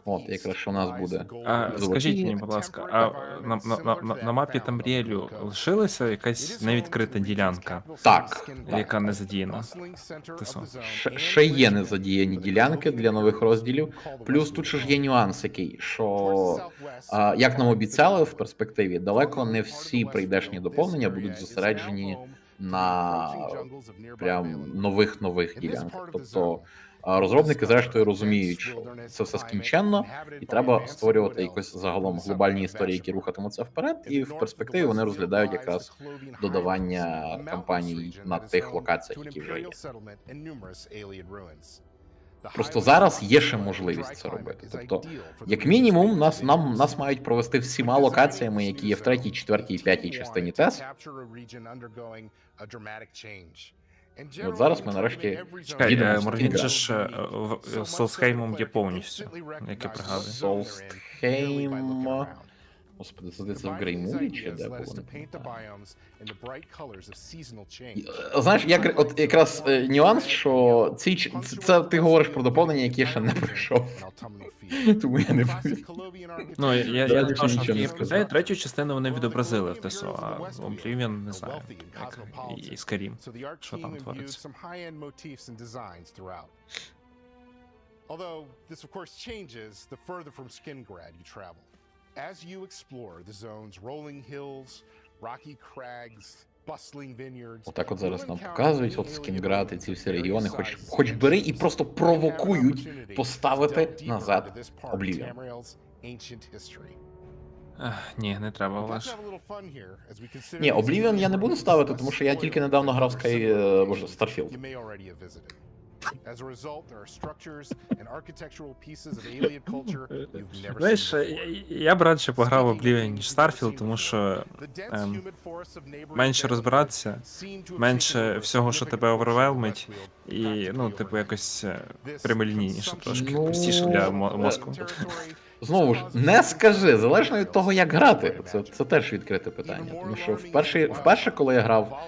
От, якраз що у нас буде. Скажіть мені, будь ласка, на мапі Тамріелю лишилася якась невідкрита ділянка? Так. Яка не задіяна? Ще є незадіяні ділянки для нових розділів. Плюс тут ж є нюанс який, що, як нам обіцяли в перспективі, далеко не всі прийдешні доповнення будуть зосереджені на прям нових ділянках. Тобто розробники зрештою розуміють, що це все скінченно, і треба створювати якось загалом глобальні історії, які рухатимуться вперед, і в перспективі вони розглядають якраз додавання кампаній на тих локаціях, які вже є. Просто зараз є ще можливість це робити. Тобто, як мінімум, нас мають провести всіма локаціями, які є в 3-й, 4-й і 5-й частині ТЕС. І от зараз ми нарешті їдемо в Моргін же ж з Солсхеймом є повністю, як я пригадую. Солсхейм... Господи, це в Греймурі чи де було? Знаєш, от якраз нюанс, що це ти говориш про доповнення, яке я ще не пройшов. Тому я не повідомлю. Ну, я не третю частину вони відобразили в ТСО, а Oblivion не знаю, як і Skyrim, що там твориться. As you explore the zone's rolling hills, rocky crags, bustling vineyards. Отак от зараз нам показують, от Скінград і ці всі регіони, хоч бери і просто провокують поставити назад Oblivion. Ні, не треба, Олеж. Ні, Oblivion я не буду ставити, тому що я тільки недавно грав Starfield. As a result, there are structures and architectural pieces of alien culture you've never seen. Знаєш, я б радше пограв в Oblivion, ніж Starfield, тому що менше розбиратися, менше всього, що тебе овервелмить, і, ну, типу, якось прямолінійніше трошки, простіше для мозку. Знову ж, не скажи, залежно від того, як грати. Це теж відкрите питання. Тому що вперше, коли я грав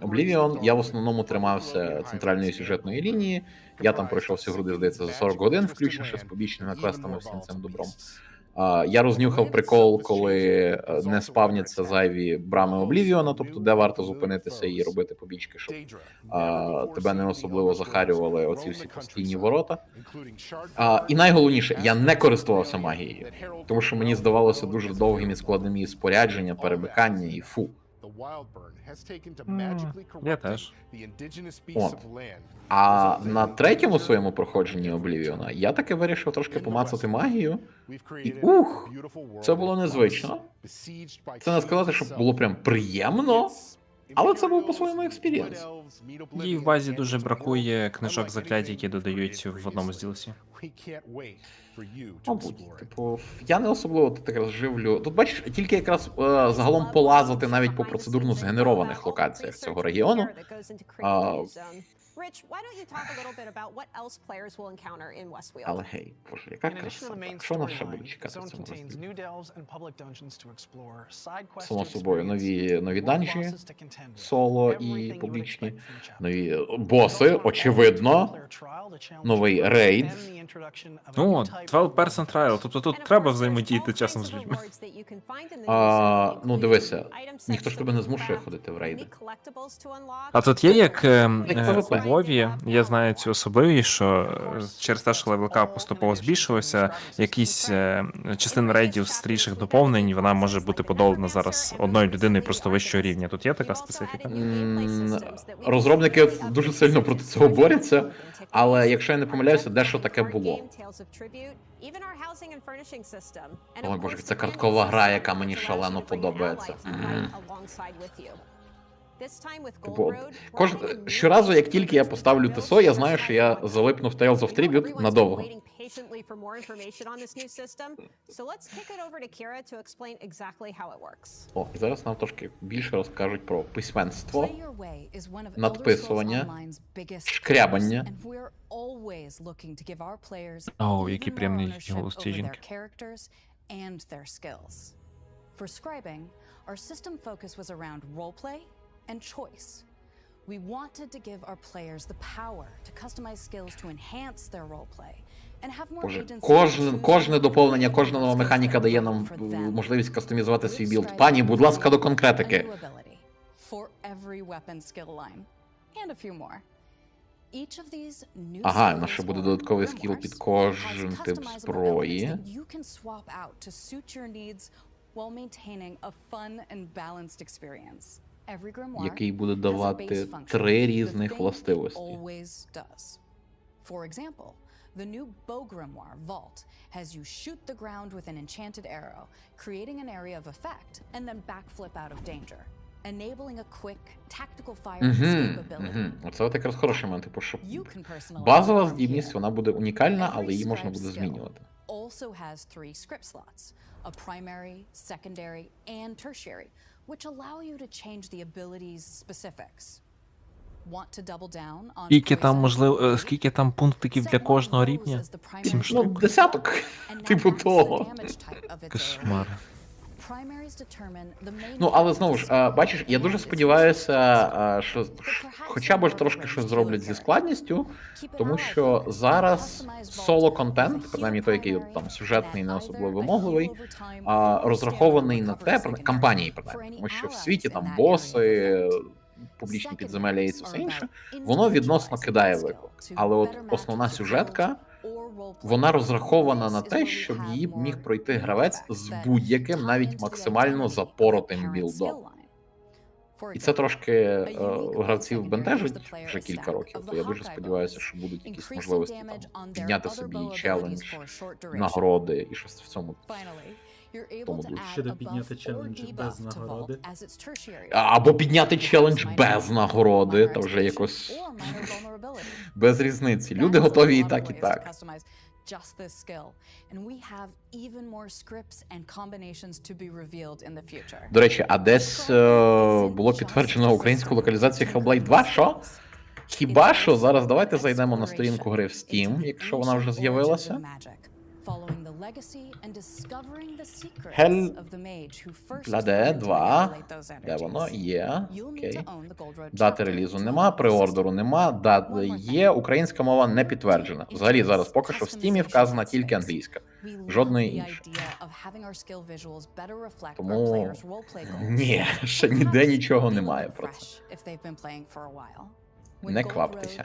Oblivion, я в основному тримався центральної сюжетної лінії. Я там пройшов всю гру, здається, за 40 годин, включивши з побічними квестами всім цим добром. Я рознюхав прикол, коли не спавняться зайві брами Oblivion, тобто де варто зупинитися і робити побічки, щоб тебе не особливо захарювали оці всі постійні ворота. І найголовніше, я не користувався магією, тому що мені здавалося дуже довгим і складним її спорядження, перемикання і фу. Я теж. От. А на третьому своєму проходженні Oblivion я таки вирішив трошки помацати магію. І це було незвично. Це не сказати, що було прям приємно, але це був по-своєму експірієнс. Їй в базі дуже бракує книжок заклять, які додають в одному з DLC. Мабуть, типу, я не особливо тут якраз живлю. Тут, бачиш, тільки якраз загалом полазити навіть по процедурно згенерованих локаціях цього регіону. Rich, why don't you talk a little bit about what else players will encounter in Westfield? Але гей, боже, яка краса. Що нас ще буде чекати в цьому розділі? Само собою, нові данжі, соло і публічні, нові боси, очевидно, новий рейд. Ну, 12-person trial, тобто тут треба взаємодіяти часом з людьми. Ну, дивися, ніхто ж тебе не змушує ходити в рейди. А тут є як у Вові, я знаю цю особливість, що через те, що левелкап поступово збільшувався, якісь частина рейдів старіших доповнень, вона може бути подолана зараз одною людиною просто вищого рівня. Тут є така специфіка? Розробники дуже сильно проти цього борються, але якщо я не помиляюся, дещо таке було. Ой, боже, це карткова гра, яка мені шалено подобається. Щоразу, як тільки я поставлю ТСО, я знаю, що я залипну в Tales of Tribute надовго. О, і зараз нам трошки більше розкажуть про письменство, надписування, шкрябання. О, який приємний голос цієї жінки. And choice. We wanted to give our players the power to customize skills to enhance their roleplay Боже, кожне доповнення, кожна нова механіка дає нам можливість кастомізувати свій білд. Пані, будь ласка, до конкретики. Ага, у нас ще буде додатковий скіл під кожен тип зброї. Який буде давати 3 різних властивості. The new Bow Grimoire Vault has you shoot the ground with an enchanted arrow, creating an area of effect, and then backflip out of danger, enabling a quick tactical fire escape ability. Оце от якраз хороший момент, типу, що базова здібність, вона буде унікальна, але її можна буде змінювати. Also has 3 script slots, a primary, secondary, and tertiary, which allow you to change the ability's specifics. Скільки там пунктиків для кожного рівня? 7 штук. Ну, десяток, типу того. Кошмар. Ну, але знову ж, бачиш, я дуже сподіваюся, що хоча б трошки щось зроблять зі складністю, тому що зараз соло-контент, принаймні той, який там сюжетний, не особливо вимогливий, розрахований на те, кампанії, принаймні, тому що в світі там боси, публічні підземелля і все інше, воно відносно кидає виклик. Але от основна сюжетка, вона розрахована на те, щоб її міг пройти гравець з будь-яким, навіть максимально запоротим білдом. І це трошки гравців бентежить вже кілька років, то я дуже сподіваюся, що будуть якісь можливості там підняти собі челендж, нагороди і щось в цьому. Ще до підняти челенджі без нагороди. Або підняти челендж без нагороди, то вже якось без різниці. Люди готові і так, і так. До речі, а десь було підтверджено українську локалізацію Hellblade 2, що? Хіба що? Зараз давайте зайдемо на сторінку гри в Steam, якщо вона вже з'явилася. Hellblade 2, де воно? Є, окей. Дати релізу нема, преордеру нема, дати є, українська мова не підтверджена. Взагалі зараз поки що в Steam вказана тільки англійська, жодної іншої. Тому ні, ще ніде нічого немає про це. Не кваптеся.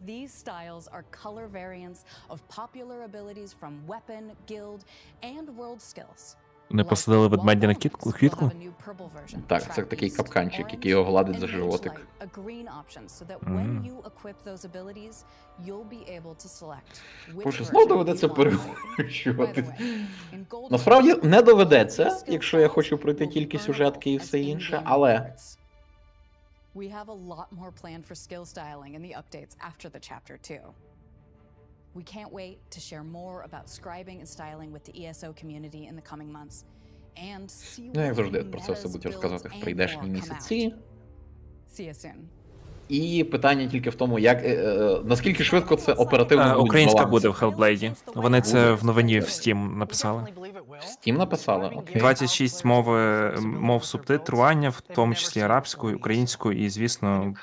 These styles are color variants of popular abilities from weapon, guild, and world skills. Не посадили ведмедя на квітку? Так, це такий капканчик, який його гладить за животик. Боже, знову доведеться переключувати. Насправді не доведеться, якщо я хочу пройти тільки сюжетки і все інше, але... We have a lot more planned for skill styling in the updates after the chapter 2. We can't wait to share more about scribing and styling with the ESO community in the coming months and see what як завжди, про це все будуть розказувати в прийдешні місяці. See you soon. І питання тільки в тому, як наскільки швидко це оперативно буде. Українська буде в Hellblade. Вони це в новині в Steam написали. В Steam написали? Окей. 26 мов субтитрування, в тому числі арабською, українською і, звісно,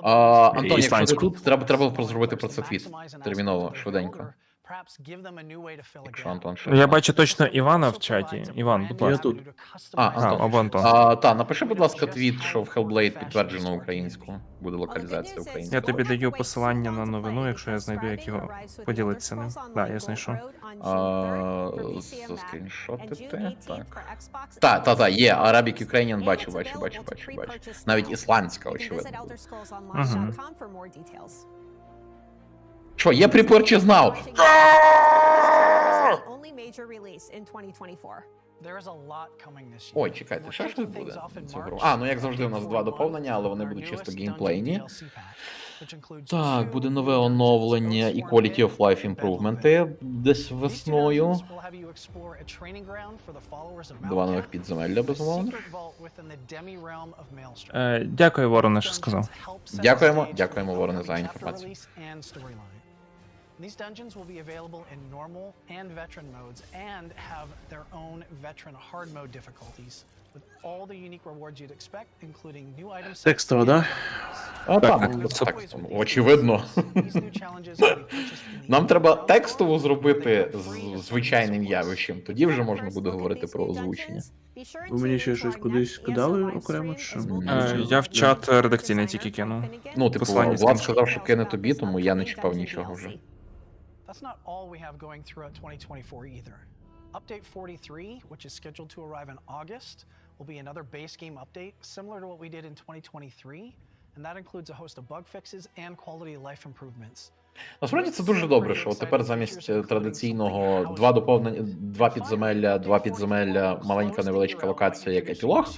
Антон, якщо ти тут, треба зробити про це твіт. Терміново, швиденько. Якщо Антон ще... Я бачу точно Івана в чаті. Іван, будь ласка. Я тут. Антон. Або Антон. Напиши, будь ласка, твіт, що в Hellblade підтверджено українську. Буде локалізація українською. Я тобі даю посилання на новину, якщо я знайду, як його поділитися ним. Так, я знайшов. Заскріншотити, так. Так, є, Arabic Ukrainian, бачу. Навіть ісландська, очевидно. Що, є pre-purchase now? Ой, чекайте, ще щось буде цю гру. Ну як завжди у нас 2 доповнення, але вони будуть чисто геймплейні. Так, буде нове оновлення і Quality of Life Improvement десь весною. 2 нових підземелля, безумовно. Дякую, Вороне, що сказав. Дякуємо, Вороне, за інформацію. These dungeons will be available in normal and veteran modes and have their own veteran hard mode difficulties with all the unique rewards you'd expect, including new items. Текстово, да? Так, очевидно. Нам треба текстово зробити з звичайним явищем, тоді вже можна буде говорити про озвучення. Ви мені ще щось кудись кидали окремо? Чи? Я в чат редакційний тільки кинув. Ну, типу, Влад сказав, що кине тобі, тому я не чіпав нічого вже. That's not all we have going throughout 2024 either. Update 43, which is scheduled to arrive in August, will be another base game update similar to what we did in 2023, and that includes a host of bug fixes and quality of life improvements. Насправді це дуже добре, що тепер замість традиційного два підземелля, маленька невеличка локація як епілог,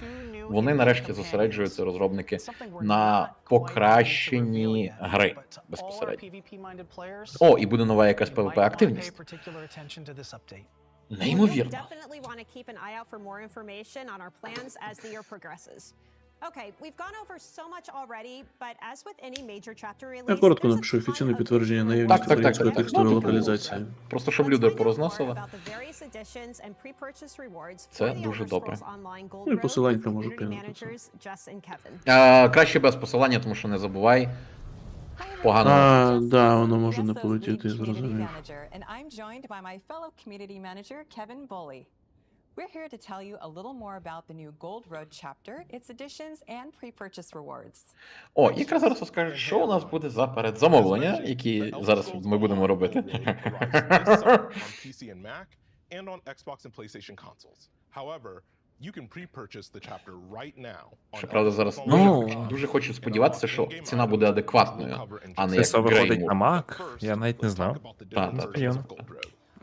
вони нарешті зосереджуються, розробники, на покращенні гри безпосередньо. О, і буде нова якась PvP-активність. Неймовірно. Okay, we've gone over so much already, but as with any major chapter release, Я коротко напишу офіційне підтвердження наявності української текстової локалізації. Просто щоб люди порозносили. Це дуже добре. Ну і посиланька можу кинути. Краще без посилання, тому що не забувай. Погано. Да, воно може не полетіти, зрозумів. We're here to tell you a little more about the new Gold Road chapter, its additions, and pre-purchase rewards. О, якраз зараз розкажу, що у нас буде за передзамовлення, які зараз ми будемо робити. And on Xbox and PlayStation consoles. However, you can pre-purchase the chapter right now. Щоправда, зараз дуже хочу сподіватися, що ціна буде адекватною, а не як Це виходить Греймур. на Mac? Я навіть не знав. Так.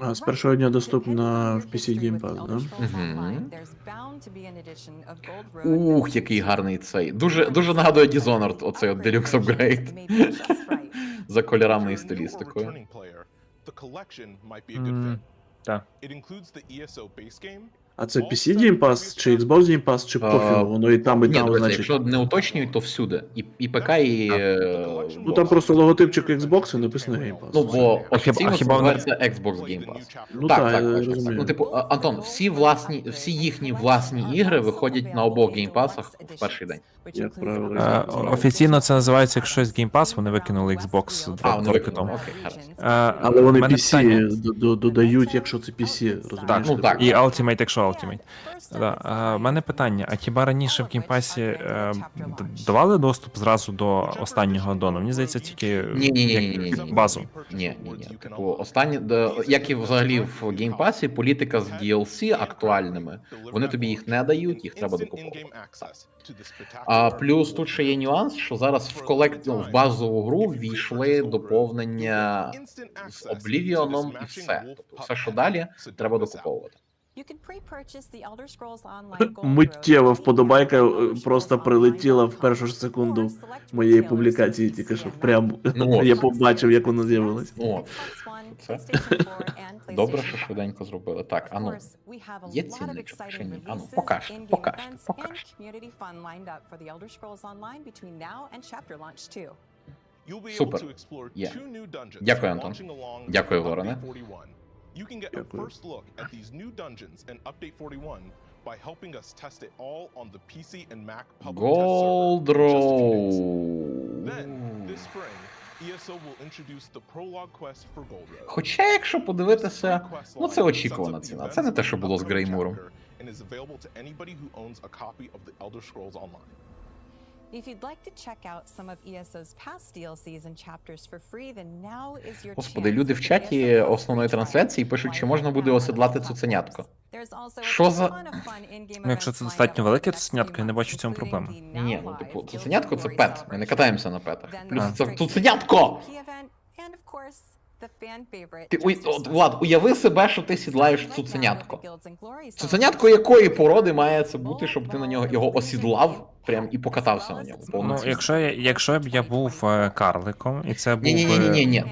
А, з першого дня доступна в PC Game Pass, да? Ух, який гарний цей. Дуже нагадує Dishonored, оцей от Deluxe Upgrade. За кольорами і стилістикою. Так. А це PC Game Pass, чи Xbox Game Pass, чи пофігу? Воно і там, значить. Якщо не уточнюють, то всюди. І ПК, і... Ну там просто логотипчик Xbox і написано Game Pass. Ну, бо офіційно це називається Xbox Game Pass. Ну так. розумію. Ну, типу, Антон, всі їхні власні ігри виходять на обох геймпасах в перший день. Як правило. Офіційно це називається, якщо щось Game Pass, вони викинули Xbox 2 роки тому. Але вони PC додають, якщо це PC, розумієш? Так, так. І Ultimate, якщо Ultimate. У мене питання, а хіба раніше в геймпасі давали доступ зразу до останнього аддону? Мені здається, тільки базу. Ні. Типу, як і взагалі в геймпасі, політика з DLC актуальними, вони тобі їх не дають, їх треба докуповувати. А плюс тут ще є нюанс, що зараз в базову гру ввійшли доповнення з Oblivion'ом і все. Тобто все, що далі, треба докуповувати. Миттєво вподобайка просто прилетіла в першу ж секунду моєї публікації, тільки що прям я побачив, як воно з'явилось. Це добре, що швиденько зробили. Так, ану, є цінничок чи ні? Ану, покажте. Супер. Є. Дякую, Антон. Дякую, Вороне. You can get a first look at these new dungeons and Update 41 by helping us test it all on the PC and Mac public Gold test server. Road. Then, this spring, ESO will introduce the prologue quest for Gold Road. Хоча, якщо подивитися, ну це очікувана ціна. Це не те, що було з Греймуром. And is available to anybody who owns a copy of the Elder Scrolls Online. If you'd like to check out some of ESO's past DLCs and chapters for free, then now is your chance. Господи, люди в чаті основної трансляції пишуть, чи можна буде осідлати цуценятко. Що за... Ну, якщо це достатньо велике цуценятко, я не бачу в цьому проблеми. Ні, ну, типу, цуценятко це пет, ми не катаємося на петах. Плюс це цуценятко! Влад, уяви себе, що ти сідлаєш цуценятко. Цуценятко якої породи має це бути, щоб ти на нього його осідлав прям і покатався на ньому? Ну, якщо б я був карликом, і це був... Ні,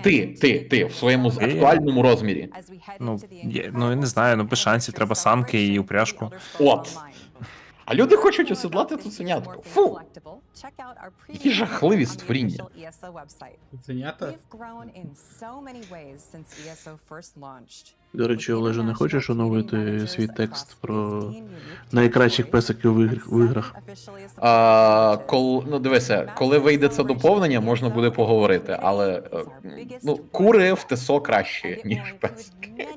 ти в своєму актуальному розмірі. Ну, я не знаю, без шансів, треба самки і упряжку. От. А люди хочуть осідлати цуценятку. Фу! Які жахливі створіння. Цуценята? До речі, Олеже, не хочеш оновити свій текст про найкращих песиків в іграх? Ну, дивися, коли вийде це доповнення, можна буде поговорити, але ну, кури в ТСО краще, ніж песики.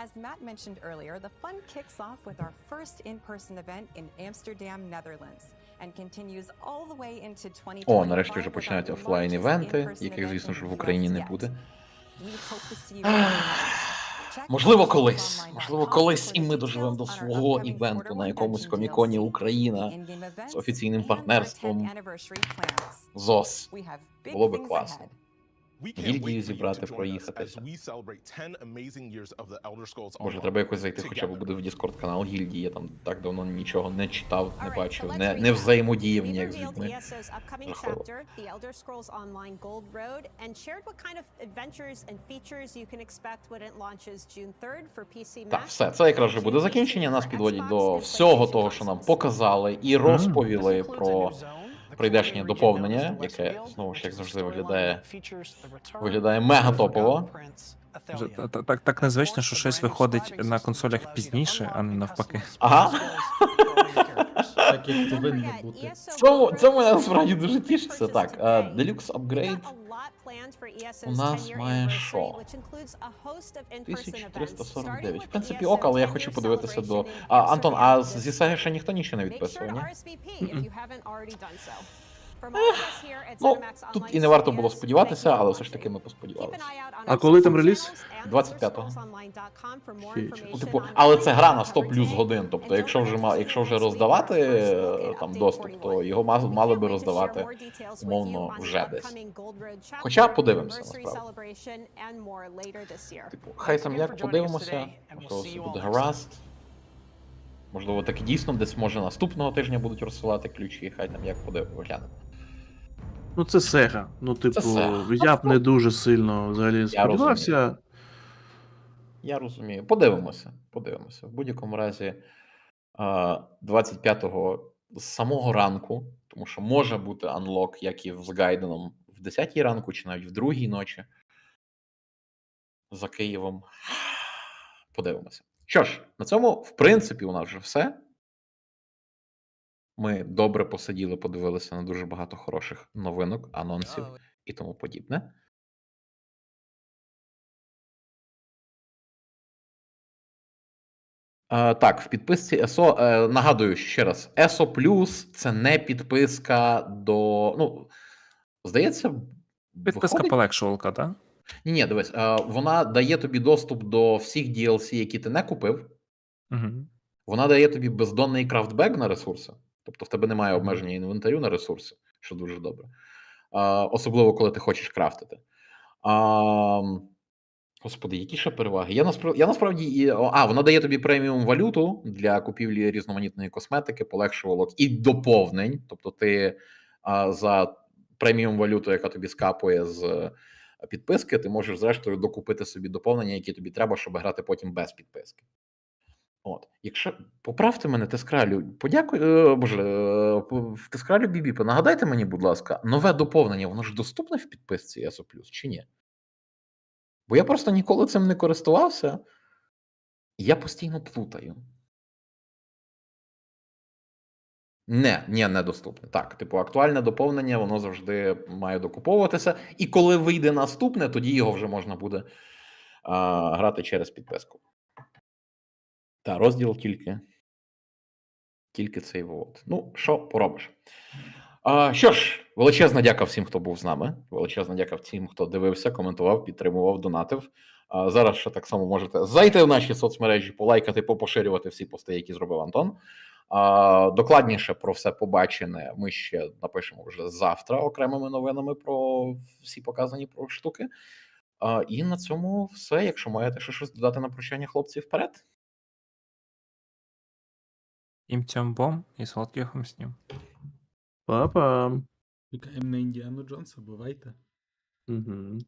As Matt mentioned earlier, the fun kicks off with our first in-person event in Amsterdam, Netherlands, and continues all the way into 2025. О, нарешті вже починають офлайн-івенти, яких, звісно ж, в Україні не буде. Можливо, колись і ми доживемо до свого івенту на якомусь коміконі Україна з офіційним партнерством ЗОС. Було би класно. Гільдію зібрати, проїхатися. Може, треба якось зайти, хоча б буде в Discord-канал гільдії, я там так давно нічого не читав, не бачив, не взаємодіяв ніяк з людьми. Жахливо. Так, все, це якраз вже буде закінчення, нас підводять до всього того, що нам показали і розповіли про прийдешнє доповнення, яке, знову ж, як завжди, виглядає мега-топово. Так незвично, що щось виходить на консолях пізніше, а не навпаки. Ага. Так, як повинно бути. Це мене насправді дуже тішиться. Так, Deluxe Upgrade у нас має що? 1349. В принципі, ок, але я хочу подивитися до... Антон, а зі Сеги ще ніхто нічого не відписував, ні? Ну, тут і не варто було сподіватися, але все ж таки ми посподівалися. А коли там реліз? 25-го. Типу, але це гра на 100 плюс годин, тобто якщо вже роздавати там доступ, то його мали би роздавати, умовно, вже десь. Хоча подивимося, насправді. Типу, хай там як, подивимося, можливо, це буде гаразд. Можливо, так і дійсно десь, може, наступного тижня будуть розсилати ключі, хай там як поглянемо. Ну, це Сега. Ну, типу, я б не дуже сильно взагалі сподівався. Я розумію. Подивимося. В будь-якому разі, 25-го з самого ранку, тому що може бути анлок, як і з Гайденом, в 10-й ранку, чи навіть в 2-й ночі за Києвом. Подивимося. Що ж, на цьому, в принципі, у нас вже все. Ми добре посиділи, подивилися на дуже багато хороших новинок, анонсів і тому подібне. Так, в підписці ЕСО, нагадую ще раз, ЕСО Плюс – це не підписка до, ну, здається, підписка полегшувалка, так? Ні, дивись, вона дає тобі доступ до всіх DLC, які ти не купив. Вона дає тобі бездонний крафтбек на ресурси. Тобто в тебе немає обмеження інвентарю на ресурси, що дуже добре. Особливо, коли ти хочеш крафтити. Господи, які ще переваги? Я насправді... вона дає тобі преміум валюту для купівлі різноманітної косметики, полегшувалок і доповнень. Тобто ти за преміум валюту, яка тобі скапує з підписки, ти можеш зрештою докупити собі доповнення, які тобі треба, щоб грати потім без підписки. От, якщо поправте мене, Тескралю, Тескралю Бібіпе, нагадайте мені, будь ласка, нове доповнення, воно ж доступне в підписці ЕСО+, чи ні? Бо я просто ніколи цим не користувався, і я постійно плутаю. Недоступне. Так, типу, актуальне доповнення, воно завжди має докуповуватися, і коли вийде наступне, тоді його вже можна буде грати через підписку. Та, розділ тільки цей вот. Ну, що поробиш. Що ж, величезна дяка всім, хто був з нами. Величезна дяка всім, хто дивився, коментував, підтримував, донатив. Зараз ще так само можете зайти в наші соцмережі, полайкати, попоширювати всі пости, які зробив Антон. Докладніше про все побачене ми ще напишемо вже завтра окремими новинами про всі показані про штуки. І на цьому все. Якщо маєте ще щось додати на прощання, хлопці, вперед. Їм цьомбом і солодких вам снів. Па-па. Чекаємо на Індіану Джонса, бувайте. Угу.